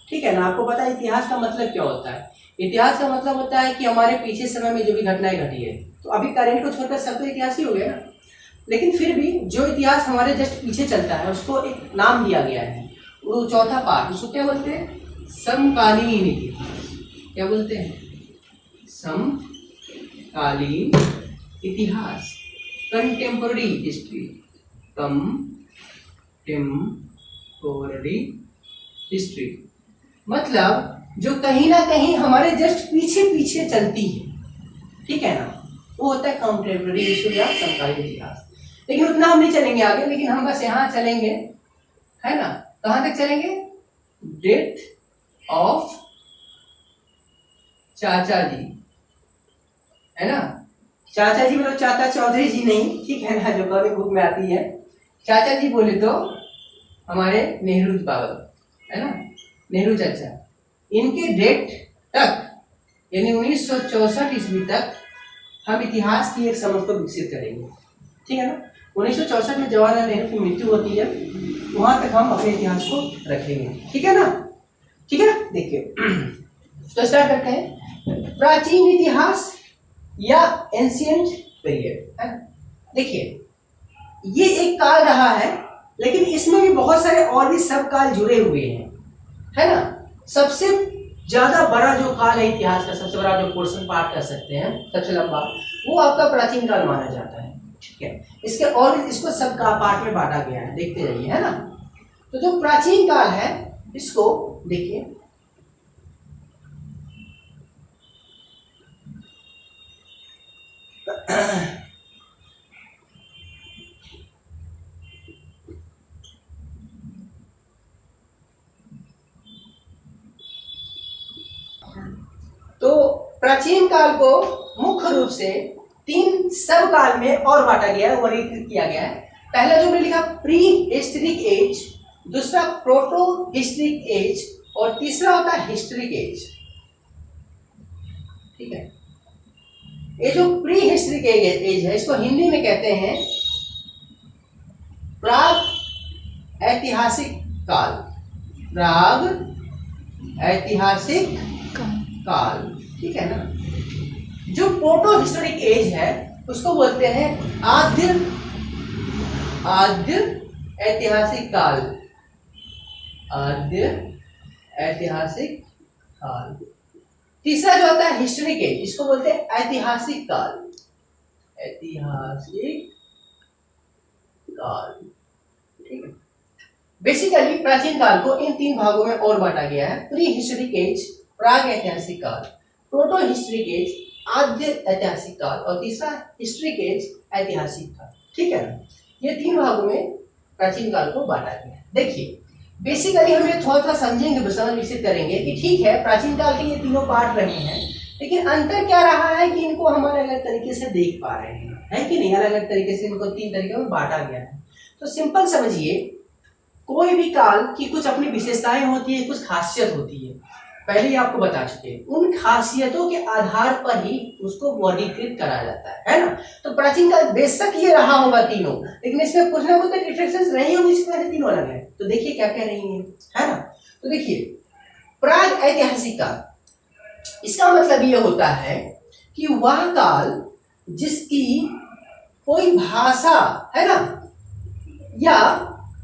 ठीक है ना। आपको पता है इतिहास का मतलब क्या होता है। इतिहास का मतलब होता है कि हमारे पीछे समय में जो भी घटनाएं घटी है, तो अभी करेंट को छोड़कर सब तो इतिहास ही हो गया ना, लेकिन फिर भी जो इतिहास हमारे जस्ट पीछे चलता है उसको एक नाम दिया गया है, वो चौथा पार्ट, उसको क्या बोलते हैं, समकालीन इतिहास। क्या बोलते हैं, समकालीन इतिहास, कंटेम्पोररी हिस्ट्री, मतलब जो कहीं ना कहीं हमारे जस्ट पीछे चलती है, ठीक है ना, वो होता है कंटेम्पोररी हिस्ट्री या समकालीन इतिहास। लेकिन उतना हम नहीं चलेंगे आगे, लेकिन हम बस यहाँ चलेंगे, है ना, कहाँ तक चलेंगे, डेथ ऑफ चाचा जी, है ना। चाचा जी मतलब चाचा चौधरी जी नहीं, ठीक है ना, जो कॉमिक बुक में आती है। चाचा जी बोले तो हमारे नेहरू बाबा, है ना, नेहरू चाचा। इनके डेट तक यानी 1964 ईस्वी तक हम इतिहास की एक समझ को विकसित करेंगे, ठीक है ना। 1964 में जवाहरलाल नेहरू की मृत्यु होती है, वहां तक हम अपने इतिहास को रखेंगे, ठीक है ना, ठीक है ना। देखिए तो स्टार्ट करते हैं, प्राचीन इतिहास या एंशिएंट पीरियड, है। देखिए ये एक काल रहा है, लेकिन इसमें भी बहुत सारे और भी सब काल जुड़े हुए हैं, है ना। सबसे ज्यादा बड़ा जो काल है इतिहास का, सबसे बड़ा जो पोर्शन पार्ट कर सकते हैं, सबसे लंबा, वो आपका प्राचीन काल माना जाता है, ठीक है। इसके और इसको सब का पार्ट में बांटा गया है, देखते रहिए, है ना। तो जो प्राचीन काल है इसको देखिए, तो प्राचीन काल को मुख्य रूप से 3 सब काल में और बांटा गया है, वर्गीकृत किया गया है। पहला जो मैंने लिखा प्री हिस्टोरिक एज, दूसरा प्रोटो हिस्टोरिक एज, और तीसरा होता है हिस्टोरिक एज, ठीक है। ये जो प्री हिस्टोरिक एज है, इसको हिंदी में कहते हैं प्राग ऐतिहासिक काल, प्राग ऐतिहासिक काल, ठीक है ना। जो प्रोटो हिस्टोरिक एज है उसको बोलते हैं आद्य ऐतिहासिक काल, आद्य ऐतिहासिक काल। तीसरा जो होता है हिस्टोरिक एज, इसको बोलते हैं ऐतिहासिक काल, ऐतिहासिक काल, ठीक है। बेसिकली प्राचीन काल को इन 3 भागों में और बांटा गया है, प्री हिस्टोरिक एज, प्राग ऐतिहासिक काल, प्रोटो हिस्टोरिक एज, आद्य ऐतिहासिक काल, और तीसरा हिस्टोरिक एज, ऐतिहासिक काल, ठीक है ना। ये 3 भागों में प्राचीन काल को बांटा गया है। देखिए बेसिकली हम ये थोड़ा समझेंगे, समझ विकसित करेंगे कि ठीक है प्राचीन काल के ये तीनों पार्ट रहे हैं, लेकिन अंतर क्या रहा है कि इनको हम अलग अलग तरीके से देख पा रहे हैं, है कि नहीं। अलग अलग तरीके से इनको 3 तरीके में बांटा गया है। तो सिंपल समझिए, कोई भी काल की कुछ अपनी विशेषताएं होती है, कुछ खासियत होती है, पहले ही आपको बता चुके हैं। उन खासियतों के आधार पर ही उसको वर्गीकृत करा जाता है ना। तो प्राचीन काल बेशक ये रहा होगा तीनों, लेकिन इसमें कुछ ना कुछ डिफरेंसेस रही होंगी, इसकी वजह से तीनों अलग है। तो देखिए क्या क्या रही है ना। तो देखिए प्राग ऐतिहासिक काल, इसका मतलब ये होता है कि वह काल जिसकी कोई भाषा, है ना, या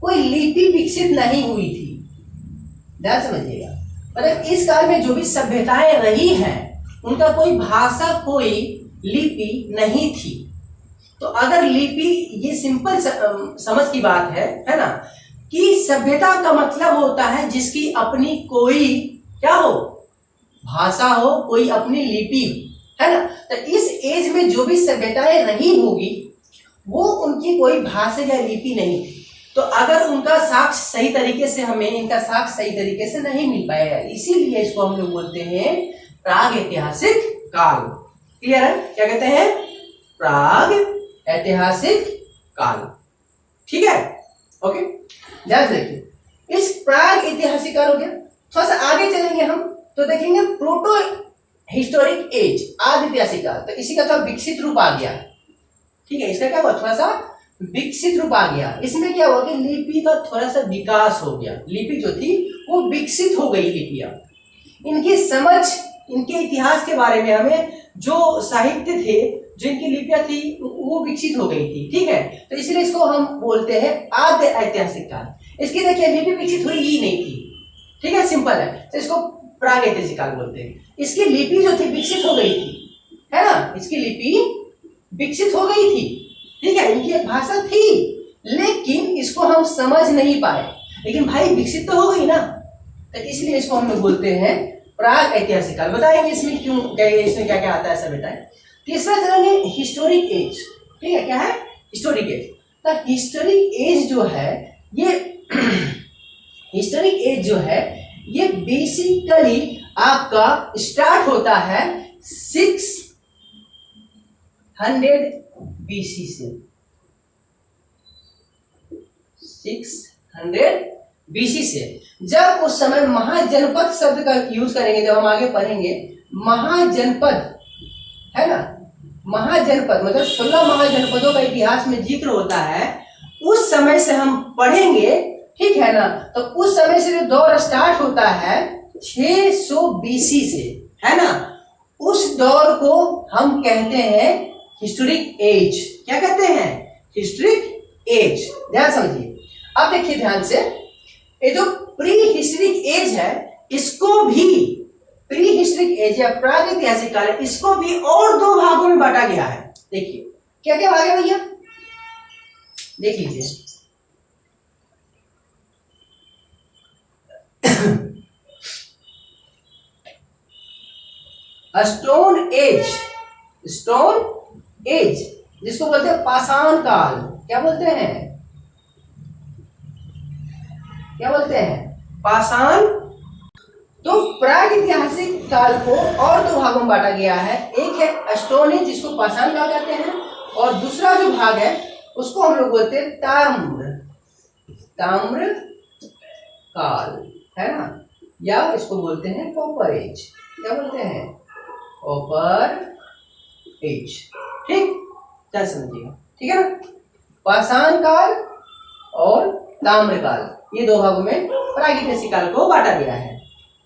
कोई लिपि विकसित नहीं हुई थी, ध्यान समझिएगा। मतलब इस काल में जो भी सभ्यताएं रही हैं उनका कोई भाषा, कोई लिपि नहीं थी। तो अगर लिपि, ये सिंपल समझ की बात है ना, कि सभ्यता का मतलब होता है जिसकी अपनी कोई क्या हो, भाषा हो, कोई अपनी लिपि, है ना। तो इस एज में जो भी सभ्यताएं रही होगी वो उनकी कोई भाषा या लिपि नहीं थी। तो अगर उनका साक्ष्य सही तरीके से, हमें इनका साक्ष्य सही तरीके से नहीं मिल पाएगा, इसीलिए इसको हम लोग बोलते हैं प्राग ऐतिहासिक काल। क्लियर है, क्या कहते हैं, प्राग ऐतिहासिक काल, ठीक है, ओके। ध्यान देखिए, इस प्राग ऐतिहासिक काल हो गया। थोड़ा सा आगे चलेंगे हम तो देखेंगे प्रोटो हिस्टोरिक एज, आदि ऐतिहासिक काल। तो इसी का थोड़ा विकसित रूप आ गया, ठीक है। इसका क्या हुआ, थोड़ा सा विकसित रूप आ गया। इसमें क्या हुआ कि लिपि का थोड़ा सा विकास हो गया, लिपि जो थी वो विकसित हो गई। लिपियां, इनकी समझ, इनके इतिहास के बारे में हमें जो साहित्य थे, जो इनकी लिपियां थी वो विकसित हो गई थी, ठीक है। तो इसलिए इसको हम बोलते हैं आद्य ऐतिहासिक काल। इसकी देखिए लिपि विकसित हुई ही नहीं थी, ठीक है, सिंपल है, तो इसको प्राग ऐतिहासिक काल बोलते हैं। इसकी लिपि जो थी विकसित हो गई थी, है ना, इसकी लिपि विकसित हो गई थी, ठीक है, इनकी एक भाषा थी, लेकिन इसको हम समझ नहीं पाए। लेकिन भाई विकसित तो हो गई ना, तो इसलिए इसको हम लोग बोलते हैं प्राग ऐतिहासिक काल। बताएंगे इसमें क्यों, क्या इसमें क्या क्या आता है सब बताएं। तीसरा चलेंगे हिस्टोरिक एज, ठीक है, क्या है, हिस्टोरिक एज। तो हिस्टोरिक एज जो है, ये हिस्टोरिक एज जो है ये बेसिकली आपका स्टार्ट होता है 600 BC से। 600 BC से, जब उस समय महाजनपद शब्द का यूज करेंगे, जब हम आगे पढ़ेंगे महाजनपद, है ना, महाजनपद मतलब 16 महाजनपदों का इतिहास में जिक्र होता है, उस समय से हम पढ़ेंगे, ठीक है ना। तो उस समय से जो दौर स्टार्ट होता है 600 BC से, है ना, उस दौर को हम कहते हैं हिस्टोरिक एज। क्या कहते हैं? Historic age. ध्यान समझिए। अब देखिए ध्यान से, ये जो प्री हिस्टोरिक एज है, इसको भी प्री हिस्टोरिक एज या प्रागैतिहासिक काल, इसको भी और दो भागों में बांटा गया है। देखिए क्या क्या भाग है भैया, देख लीजिए। स्टोन एज, स्टोन एज जिसको बोलते हैं पाषाण काल। क्या बोलते हैं? क्या बोलते हैं? पाषाण। तो प्रागैतिहासिक काल को और दो भागों में बांटा गया है। एक है स्टोन एज जिसको पाषाण काल कहते हैं, और दूसरा जो भाग है उसको हम लोग बोलते हैं ताम्र काल, है ना, या इसको बोलते हैं कॉपर एज। क्या बोलते हैं? Copper age. ठीक, क्या समझिएगा, ठीक है ना। पाषाण काल और ताम्र काल, ये दो भागों में प्रागैतिहासिक काल को बांटा गया है।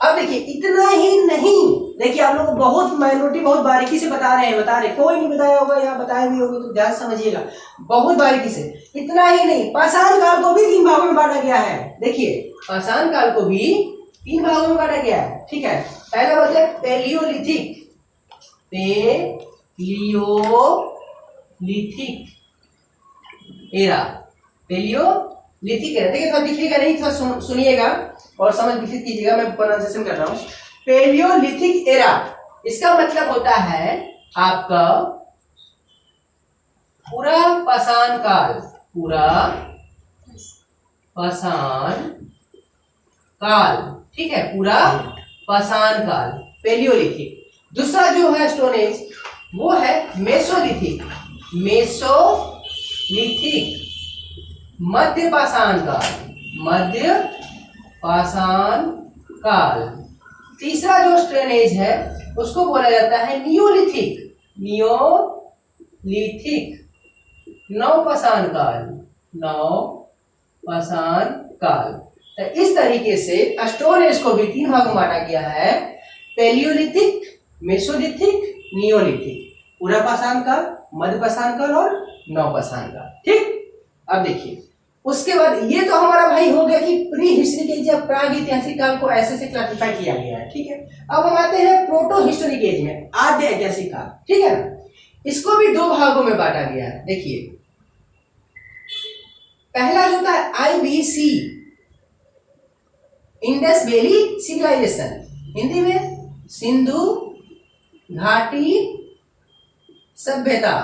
अब देखिए इतना ही नहीं, देखिए आप लोग को बहुत माइनॉरिटी बहुत बारीकी से बता रहे हैं, कोई नहीं बताया होगा या बताए भी होंगे तो ध्यान समझिएगा बहुत बारीकी से। इतना ही नहीं, पाषाण काल को भी 3 भागों में बांटा गया है। देखिए पाषाण काल को भी 3 भागों में बांटा गया है, ठीक है। पहला बोलते हैं palaeolithic, palaeolithic era, palaeolithic era. देखिए थोड़ा दिखिएगा नहीं, थोड़ा सुनिएगा और समझ विकसित कीजिएगा, मैं प्रोनाउंसिएशन कर रहा हूं। पेलियोलिथिक एरा, इसका मतलब होता है आपका पूरा पाषाण काल, पूरा पाषाण काल, ठीक है, पूरा पाषाण काल, पेलियोलिथिक। दूसरा जो है स्टोन एज वो है मेसोलिथिक, मेसोलिथिक मध्य पाषाण काल, मध्य पाषाण काल। तीसरा जो स्टोन एज है उसको बोला जाता है नियोलिथिक, नियोलिथिक नव पाषाण काल, नव पाषाण काल। तो इस तरीके से स्टोन एज को भी 3 भागों में बांटा गया है, पेलियोलिथिक, मेसोलिथिक, नियोलिथिक, पूरा पाषाण काल, मध्य पाषाण काल और नव पाषाण काल। ठीक, अब देखिए उसके बाद ये तो हमारा भाई हो गया कि प्री हिस्टोरिक एज या प्रागैतिहासिक काल को ऐसे से क्लासिफाई किया गया है, ठीक है। अब हम आते हैं प्रोटो हिस्टोरिक एज में, आद्य ऐतिहासिक काल, ठीक है ना। इसको भी 2 भागों में बांटा गया है। देखिए पहला जो था IBC, Indus valley civilisation, Hindi में सिंधु घाटी सभ्यता,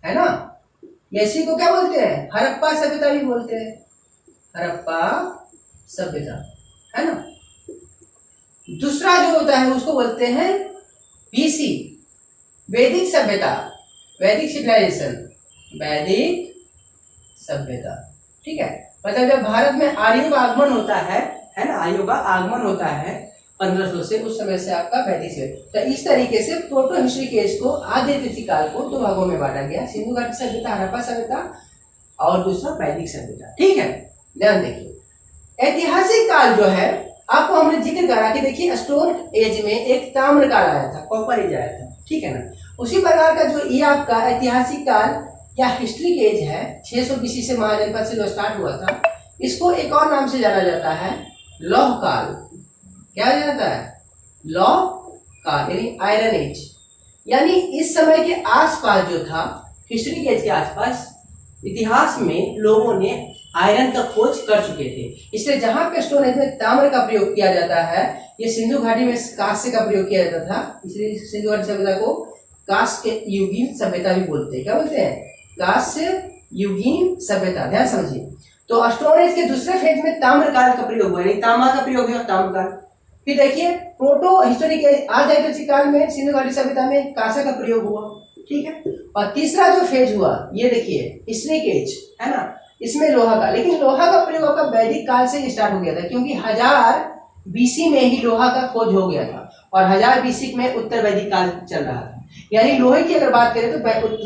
है ना। इसी को क्या बोलते हैं? हड़प्पा सभ्यता भी बोलते हैं, हड़प्पा सभ्यता, है ना। दूसरा जो होता है उसको बोलते हैं BC, वैदिक सभ्यता, वैदिक सिविलाइजेशन, वैदिक सभ्यता, ठीक है। मतलब जब भारत में आर्यों का आगमन होता है ना, आर्यों का आगमन होता है 1500 से, उस समय से आपका वैदिक से। तो इस तरीके से प्रोटो हिस्टोरिक एज को, आद्य ऐतिहासिक काल को 2 भागों में बांटा गया, सिंधु घाटी सभ्यता, हड़प्पा सभ्यता और दूसरा वैदिक सभ्यता, ठीक है। ध्यान देखिए ऐतिहासिक काल जो है आपको हमने जिक्र करा कि देखिए स्टोन एज में एक ताम्र काल आया था, कॉपर एज आया था, ठीक है ना। उसी प्रकार का जो ये आपका ऐतिहासिक काल या हिस्ट्रिक एज है 600 BC से महाजनपद से जो स्टार्ट हुआ था, इसको एक और नाम से जाना जाता है लौह काल। क्या जाता है? लौह काल, यानी आयरन एज। यानी इस समय के आसपास जो था, हिस्ट्रिक एज के आसपास इतिहास में लोगों ने आयरन का खोज कर चुके थे। इसलिए जहां पे स्टोन एज में ताम्र का प्रयोग किया जाता है, ये सिंधु घाटी में कांस्य का प्रयोग किया जाता था, इसलिए सिंधु घाटी सभ्यता को कांस्य युगीन सभ्यता भी बोलते हैं। क्या बोलते हैं? कांस्य युगीन सभ्यता। ध्यान समझिए। तो स्टोन एज के दूसरे फेज में ताम्रकाल का प्रयोग हुआ, यानी तांबा का प्रयोग हुआ, ताम्रकाल। फिर देखिए प्रोटो हिस्टोरिक एज, आज ऐतिहासिक काल में सिंधु घाटी सभ्यता में कांसा का प्रयोग हुआ, ठीक है। और तीसरा जो फेज हुआ ये देखिए हिस्टोरिक एज, है ना, इसमें लोहा का, लेकिन लोहा का प्रयोग आपका वैदिक काल से स्टार्ट हो गया था, क्योंकि 1000 बीसी में ही लोहा का खोज हो गया था और 1000 बीसी में उत्तर वैदिक काल चल रहा था। यानी लोहे की अगर बात करें तो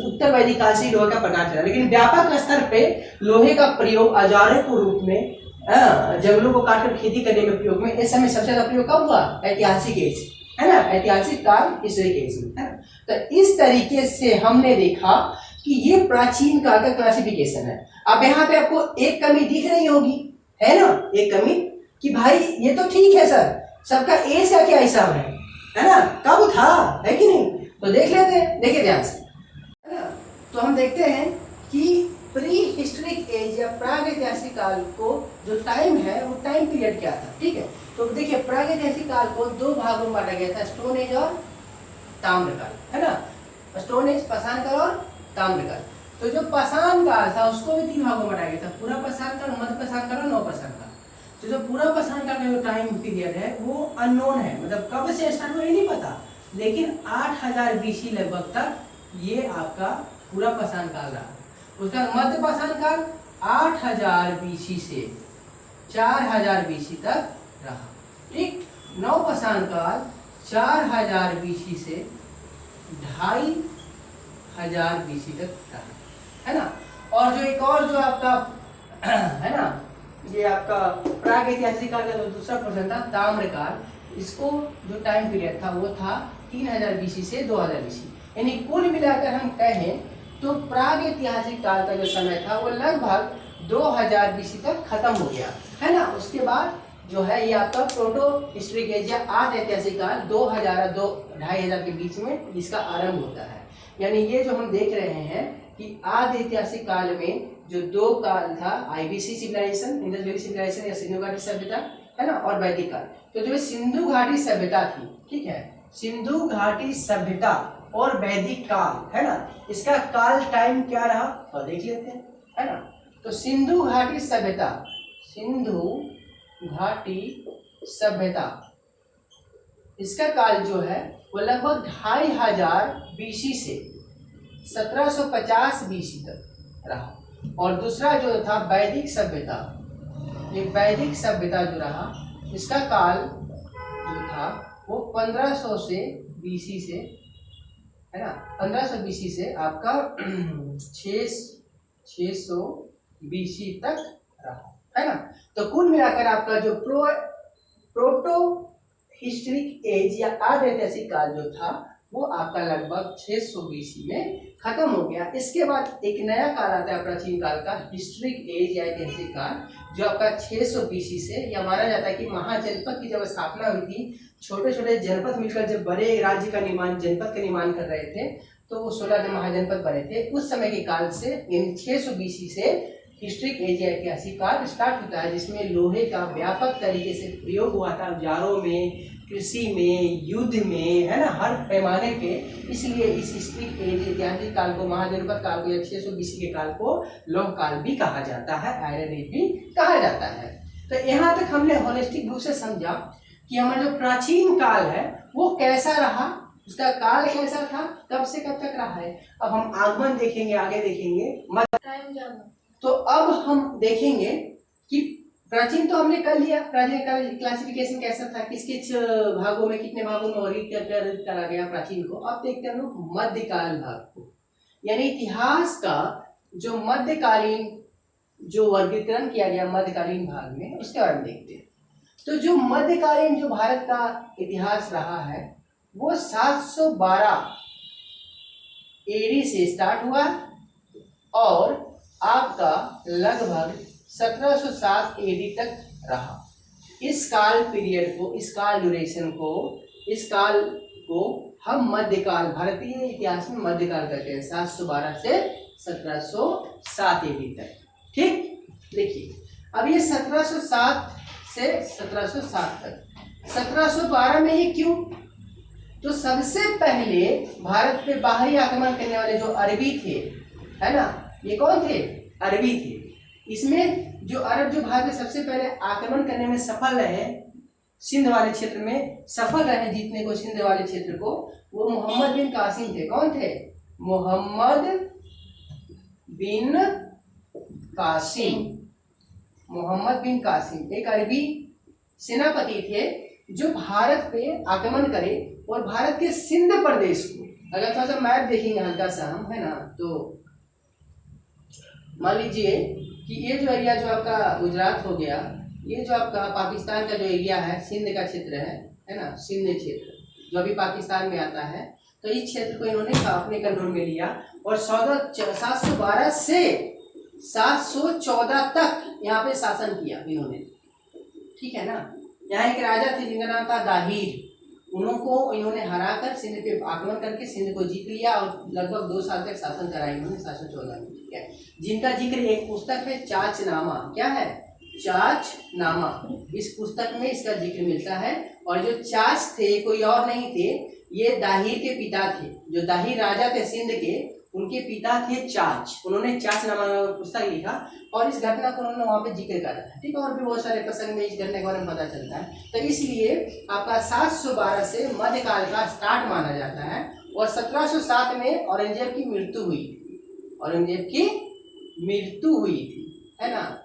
उत्तर वैदिक काल से ही लोहे का प्रकार चला, लेकिन व्यापक स्तर पे लोहे का प्रयोग औजारों के रूप में, जंगलों को काटकर खेती करने में प्रयोग में, इस समय सबसे ज्यादा प्रयोग कब हुआ? ऐतिहासिक एज, है ना, ऐतिहासिक काल, हिस्टोरिक एज में, है ना। तो इस तरीके से हमने देखा कि ये प्राचीन काल का क्लासिफिकेशन है। अब यहाँ पे आपको एक कमी दिख रही होगी, है ना, एक कमी कि भाई ये तो ठीक है सर, सबका एज का क्या हिसाब है ना, कब था, है कि नहीं? तो देख लेते हैं, देखिए ध्यान से, है ना। तो हम देखते हैं कि प्री हिस्टोरिक एज या प्रागैतिहासिक काल को जो टाइम है वो टाइम पीरियड क्या था, ठीक है। तो देखिए प्रागैतिहासिक काल को दो भागों में बांटा गया था, स्टोन एज और ताम्रकाल, है ना। स्टोन एज, पाषाण काल और ताम्रकाल। तो जो पाषाण काल था उसको भी 3 भागों में बांटा गया था, पूरा पाषाण काल, मध्य पाषाण काल और नव पाषाण काल। तो जो पूरा पाषाण काल का जो टाइम पीरियड है वो अननोन है, मतलब कब से स्टार्ट हुआ ये नहीं पता, लेकिन 8000 बीसी लगभग तक ये आपका पूरा पाषाण काल रहा। उसका मध्य पाषाण काल 8000 बीसी से 4000 बीसी तक रहा, ठीक। नव पाषाण काल 4000 बीसी से 2500 बीसी तक रहा, है ना। और जो एक और जो आपका है ना, ये आपका प्रागैतिहासिक काल का जो दूसरा पोर्शन था ताम्रकाल, इसको जो टाइम पीरियड था वो था 3000 बीसी से 2000 बीसी। यानी कुल मिलाकर हम कहें तो प्रागैतिहासिक काल का जो समय था वो लगभग 2000 बीसी तक खत्म हो गया, है ना। उसके बाद जो है ये आपका प्रोटो हिस्टोरिक एज या आद ऐतिहासिक काल 2000 और 2500 के बीच में इसका आरंभ होता है। यानी ये जो हम देख रहे हैं कि आद ऐतिहासिक काल में जो 2 काल था, IBC civilisation, Indus valley civilisation या सिंधु घाटी सभ्यता, है ना, और वैदिक काल। तो जो सिंधु घाटी सभ्यता थी, ठीक है, सिंधु घाटी सभ्यता और वैदिक काल, है ना, इसका काल टाइम क्या रहा और देख लेते हैं, है ना। तो सिंधु घाटी सभ्यता, सिंधु घाटी सभ्यता, इसका काल जो है वो लगभग 2500 बीसी से 1750 बीसी तक रहा। और दूसरा जो था वैदिक सभ्यता, ये वैदिक सभ्यता जो रहा इसका काल जो था वो 1500 से बीसी से, है ना, 1500 बीसी से आपका 600 बीसी तक रहा, है ना। तो कुल मिलाकर आपका जो प्रोटो हिस्टोरिक एज या आद ऐतिहासिक काल जो था वो आपका लगभग 600 बीसी में खत्म हो गया। इसके बाद एक नया काल आता है प्राचीन काल का, हिस्टोरिक एज या ऐतिहासिक काल, जो आपका 600 बीसी से, यह माना जाता है कि महाजनपद की जब स्थापना हुई थी, छोटे छोटे जनपद मिलकर जब बड़े राज्य का निर्माण, जनपद का निर्माण कर रहे थे, तो वो 16 महाजनपद बने थे। उस समय के काल से यानी 600 बीसी से हिस्टोरिक एज या ऐतिहासिक काल स्टार्ट होता है, जिसमें लोहे का व्यापक तरीके से प्रयोग हुआ था औजारों में, कृषि में, युद्ध में, है ना, हर पैमाने पे। इसलिए इस हिस्टोरिक एज ऐतिहासिक काल को, महाजनपद काल को या 600 बीसी के काल को लौह काल भी कहा जाता है, आयरन एज भी कहा जाता है। तो यहाँ तक हमने होलिस्टिक रूप से समझा कि हमारा जो प्राचीन काल है वो कैसा रहा, उसका काल कैसा था, कब से कब तक रहा है। अब हम आगमन देखेंगे, आगे देखेंगे। तो अब हम देखेंगे कि प्राचीन तो हमने कर लिया, प्राचीन काल क्लासिफिकेशन कैसा था, किस किस भागों में, कितने भागों में वर्गीकृत करा गया प्राचीन को। अब देखते हैं लोग मध्यकाल भाग को, यानी इतिहास का जो मध्यकालीन जो वर्गीकरण किया गया मध्यकालीन भाग में, उसके बारे में देखते हैं। तो जो मध्यकालीन जो भारत का इतिहास रहा है वो 712 एडी से स्टार्ट हुआ और आपका लगभग 1707 एडी तक रहा। इस काल पीरियड को, इस काल ड्यूरेशन को, इस काल को हम मध्यकाल, भारतीय इतिहास में मध्यकाल कहते हैं, 712 से 1707 एडी तक। ठीक, देखिए अब ये 1707 से 1707 तक, 1712 में ये क्यों? तो सबसे पहले भारत पे बाहरी आक्रमण करने वाले जो अरबी थे, है ना, ये कौन थे? अरबी थे। इसमें जो अरब जो भारत में सबसे पहले आक्रमण करने में सफल रहे, सिंध वाले क्षेत्र में सफल रहे जीतने को, सिंध वाले क्षेत्र को, वो मोहम्मद बिन कासिम थे। कौन थे? मोहम्मद बिन कासिम। मोहम्मद बिन कासिम एक अरबी सेनापति थे जो भारत पे आक्रमण करे और भारत के सिंध प्रदेश को, अगर थोड़ा सा मैप देखेंगे हल्का सा हम, है ना, तो मान लीजिए कि ये जो एरिया जो आपका गुजरात हो गया, ये जो आपका पाकिस्तान का जो एरिया है, सिंध का क्षेत्र है ना, सिंध क्षेत्र जो अभी पाकिस्तान में आता है, तो इस क्षेत्र को इन्होंने अपने कंट्रोल में लिया और 712 से 714 तक यहाँ पे शासन किया इन्होंने, ठीक है ना। यहाँ एक राजा थे जिनका नाम था दाहिर, उनको इन्होंने हराकर सिंध पे आक्रमण करके सिंध को जीत लिया और लगभग 2 साल तक शासन कराया इन्होंने 714 में, ठीक है। जिनका जिक्र एक पुस्तक है चाचनामा, क्या है? चाचनामा। इस पुस्तक में इसका जिक्र मिलता है। और जो चाच थे कोई और नहीं थे, ये दाहिर के पिता थे। जो दाहिर राजा थे सिंध के, उनके पिता थे चाच। उन्होंने चाचनामा पुस्तक लिखा और इस घटना को उन्होंने वहाँ पे जिक्र करा है, ठीक है। और भी बहुत सारे प्रसंग में इस घटना के बारे में पता चलता है। तो इसलिए आपका 712 से मध्यकाल का स्टार्ट माना जाता है और 1707 में औरंगजेब की मृत्यु हुई थी। औरंगजेब की मृत्यु हुई थी, है ना,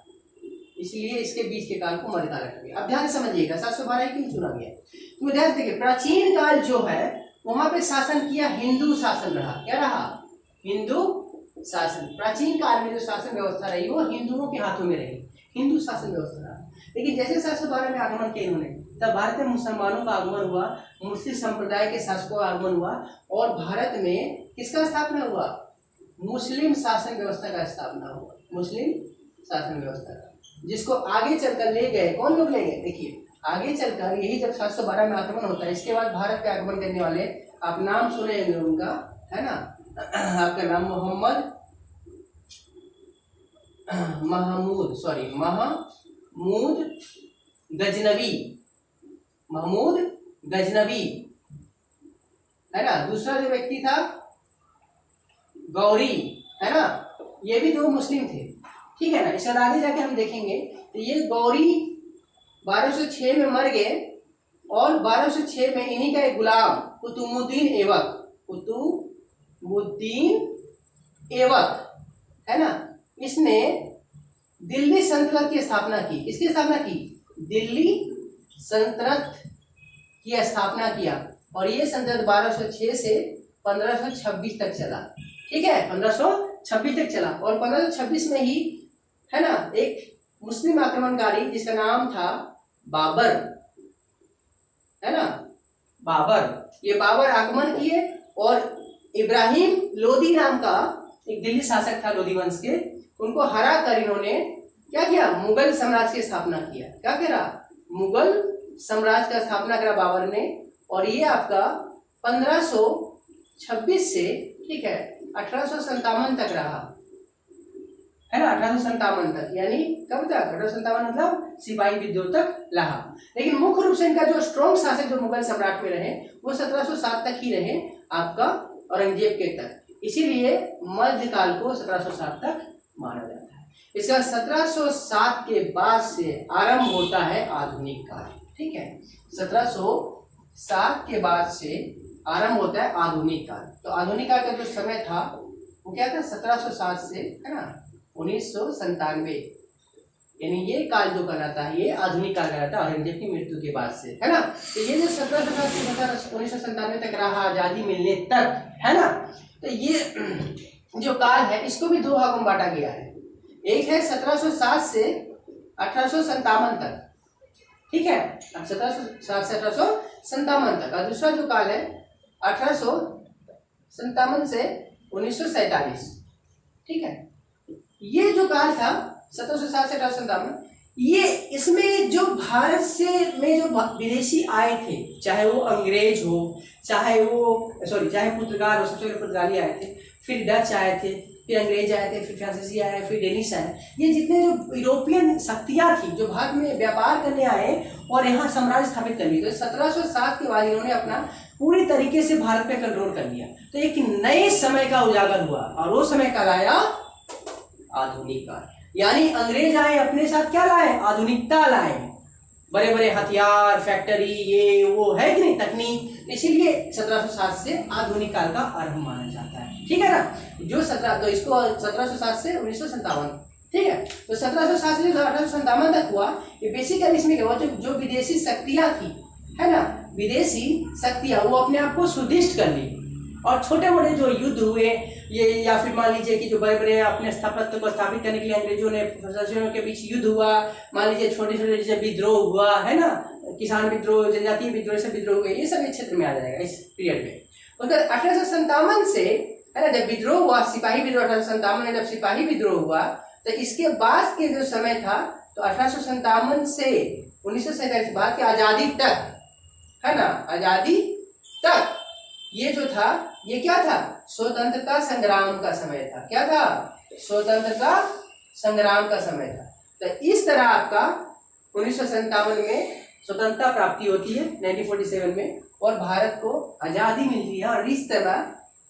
इसलिए इसके बीच के काल को मध्यकाल रखा गया। अब ध्यान समझिएगा 712 क्यों चुना गया। तो ध्यान देखिए, प्राचीन काल जो है वहां पे शासन किया हिंदू शासन रहा। क्या रहा? हिंदू शासन। प्राचीन काल में जो शासन व्यवस्था रही वो हिंदुओं के हाथों में रही, हिंदू शासन व्यवस्था रहा। लेकिन जैसे 712 में आगमन किया इन्होंने, तब भारत में मुसलमानों का आगमन हुआ, मुस्लिम संप्रदाय के शासकों का आगमन हुआ और भारत में किसका स्थापना हुआ? मुस्लिम शासन व्यवस्था का स्थापना हुआ। मुस्लिम शासन व्यवस्था का, जिसको आगे चलकर ले गए, कौन लोग ले गए? देखिए आगे चलकर यही जब 712 में आक्रमण होता है, इसके बाद भारत पे आक्रमण करने वाले आप नाम सुने होंगे उनका, है ना, आपका नाम महमूद गजनवी, महमूद गजनवी, है ना। दूसरा जो व्यक्ति था गौरी, है ना, ये भी दो मुस्लिम थे, ठीक है ना। इसके बाद आगे जाके हम देखेंगे तो ये गौरी 1206 में मर गए और 1206 में इन्हीं का एक गुलाम कुतुबुद्दीन ऐबक, है ना, इसने दिल्ली सल्तनत की स्थापना की। किसकी स्थापना की? दिल्ली सल्तनत की स्थापना किया और ये सल्तनत 1206 से 1526 तक चला, ठीक है, 1526 तक चला। और 1526 में ही, है ना, एक मुस्लिम आक्रमणकारी जिसका नाम था बाबर, है ना, बाबर, ये बाबर आक्रमण किए और इब्राहिम लोदी नाम का एक दिल्ली शासक था लोदी वंश के, उनको हरा कर इन्होंने क्या किया? मुगल साम्राज्य की स्थापना किया। क्या करा? मुगल साम्राज्य का स्थापना करा बाबर ने। और ये आपका 1526 से, ठीक है, 1857 तक रहा, है ना, 1857 तक, यानी कब तक? 1857 मतलब सिपाही विद्रोह तक रहा। लेकिन मुख्य रूप से इनका जो स्ट्रॉन्ग शासक जो मुगल सम्राट में रहे वो 1707 तक ही रहे, आपका औरंगजेब के तक। इसीलिए मध्यकाल को 1707 तक माना जाता है। इसका 1707 के बाद से आरंभ होता है आधुनिक काल, ठीक है। 1707 के बाद से आरंभ होता है आधुनिक काल। तो आधुनिक काल का जो समय था वो क्या था? 1707 से, है ना, 1997, यानी ये काल जो कहलाता है ये आधुनिक काल कहलाता है औरंगजेब की मृत्यु के बाद से, है ना। तो ये जो 1707 से 1997 तक रहा आजादी मिलने तक, है ना। तो ये जो काल है इसको भी 2 भागों में बांटा गया है। एक है 1707 से 1857 तक, ठीक है, 1707 से 1857 तक। और दूसरा जो काल है 1857 से 1947, ठीक है। ये जो काल था 1707 से 1857, ये इसमें जो भारत से में जो विदेशी आए थे, चाहे वो अंग्रेज हो, चाहे पुर्तगाल हो, सबसे पहले पुर्तगाली आए थे, फिर डच आए थे, फिर अंग्रेज आए थे, फिर फ्रांसीसी आए, फिर डेनिश आए। ये जितने जो यूरोपियन शक्तियाँ थी जो भारत में व्यापार करने आए और यहाँ साम्राज्य स्थापित कर लिया, तो 1707 के बाद इन्होंने अपना पूरी तरीके से भारत पे कंट्रोल कर लिया। तो एक नए समय का उजागर हुआ और वो समय कहलाया आधुनिक काल। यानी अंग्रेज आए अपने साथ क्या लाए, आधुनिकता लाए, बड़े बड़े हथियार, फैक्ट्री, ये वो है कि नहीं, तकनीक। इसीलिए 1760 से आधुनिक काल का आरंभ माना जाता है, ठीक है ना। तो इसको 1760 से 1957, ठीक है। तो 1760 से 1857 तक हुआ, ये बेसिकली इसमें क्या हुआ, जो विदेशी शक्तियां थी, है ना, विदेशी शक्तियां, वो अपने आप को सुदृढ़ कर ली, और छोटे मोटे जो युद्ध हुए ये, या फिर मान लीजिए कि जो बड़े बड़े अपने स्थापत्य को स्थापित करने के लिए अंग्रेजों ने शासकों के बीच युद्ध हुआ, मान लीजिए छोटे छोटे जैसे विद्रोह हुआ, है ना, किसान विद्रोह, जनजातीय विद्रोह से विद्रोह हुए, ये सब इस क्षेत्र में आ जाएगा इस पीरियड में। उधर 1857 से, है ना, जब विद्रोह हुआ, सिपाही विद्रोह 1857 में जब सिपाही विद्रोह हुआ, तो इसके बाद के जो समय था, तो 1857 से 1947 बाद की आजादी तक, है ना, आजादी तक ये जो था, ये क्या था, स्वतंत्रता संग्राम का समय था। क्या था, स्वतंत्रता संग्राम का समय था। तो इस तरह आपका 1957 में स्वतंत्रता प्राप्ति होती है 1947 में, और भारत को आजादी मिलती है, और इस तरह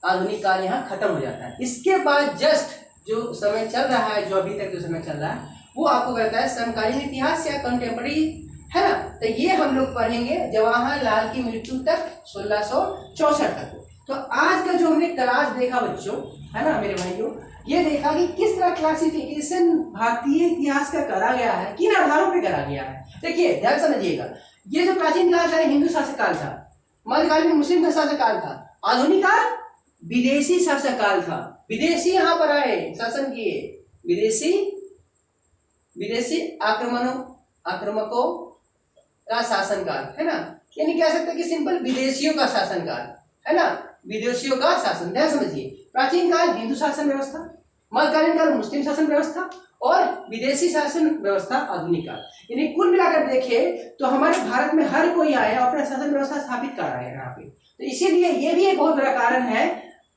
आधुनिक काल यहाँ खत्म हो जाता है। इसके बाद जस्ट जो समय चल रहा है, जो अभी तक जो समय चल रहा है, वो आपको कहता है समकालीन इतिहास या कंटेम्पररी, है ना। तो ये हम लोग पढ़ेंगे जवाहरलाल की मृत्यु तक 1664 तक। तो आज का जो हमने क्लास देखा बच्चों, है ना मेरे भाइयों, ये देखा कि किस तरह क्लासिफिकेशन भारतीय इतिहास का करा गया है, किन आधारों पे करा गया है। देखिए ध्यान समझिएगा, ये जो प्राचीन काल था हिंदू शासक काल था, मध्यकाल में मुस्लिम का शासक काल था, आधुनिक काल विदेशी शासक काल था। विदेशी यहाँ पर आए, शासन किए, विदेशी आक्रमकों का शासनकाल, है ना, यानी कह सकते हैं कि सिंपल विदेशियों का शासनकाल, है ना, विदेशियों का शासन। ध्यान समझिए, प्राचीन काल हिंदू शासन व्यवस्था, मध्यकालीन काल मुस्लिम शासन व्यवस्था, और विदेशी शासन व्यवस्था आधुनिक काल। यानी कुल मिलाकर देखे तो हमारे भारत में हर कोई आया अपना शासन व्यवस्था स्थापित कर रहा है यहाँ पे। तो इसीलिए ये भी एक बहुत बड़ा कारण है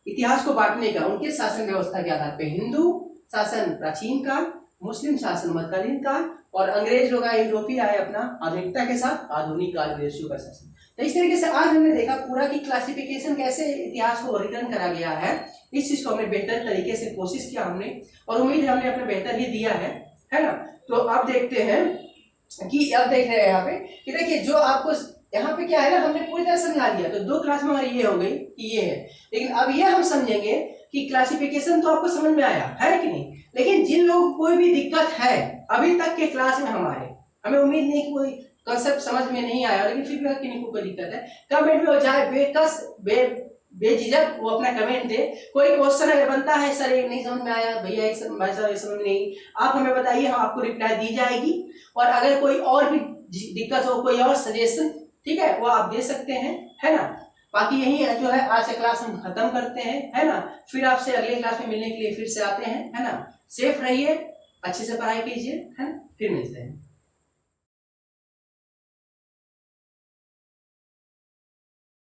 इतिहास को बांटने का, उनके शासन व्यवस्था के आधार पर। हिंदू शासन प्राचीन काल, मुस्लिम शासन मध्यकालीन काल, और अंग्रेज लोग आए, यूरोपीय आए अपना आधुनिकता के साथ, आधुनिक काल विदेशियों का शासन। तो इस तरीके से आज हमने देखा पूरा की क्लासिफिकेशन कैसे इतिहास को वर्गीकरण करा गया है। इस चीज को हमने बेहतर तरीके से कोशिश किया हमने, और उम्मीद है हमने अपना बेहतर ही दिया है ना। तो अब देखते हैं कि अब देख रहे हैं यहाँ पे कि देखिए जो आपको यहाँ पे क्या है ना, हमने पूरी तरह समझा दिया। तो 2 क्लास में हमारी ये हो गई कि ये है, लेकिन अब ये हम समझेंगे कि क्लासिफिकेशन तो आपको समझ में आया है कि नहीं। लेकिन जिन लोगों को कोई भी दिक्कत है अभी तक के क्लास में हमारे, हमें उम्मीद नहीं कि कोई कंसेप्ट समझ में नहीं आया, लेकिन फिर भी किसी को कोई दिक्कत है, कमेंट में हो जाए बेझिझक वो अपना कमेंट दे। कोई क्वेश्चन अगर बनता है सर ये नहीं समझ में आया, भैया ये समझ में नहीं, आप हमें बताइए, हम आपको रिप्लाई दी जाएगी। और अगर कोई और भी दिक्कत हो, कोई और सजेशन, ठीक है, वो आप दे सकते हैं, है ना। बाकी यही जो है आज का क्लास हम खत्म करते हैं, है ना। फिर आपसे अगले क्लास में मिलने के लिए फिर से आते हैं, है ना। सेफ रहिए, अच्छे से पढ़ाई कीजिए, है ना, फिर मिलते हैं।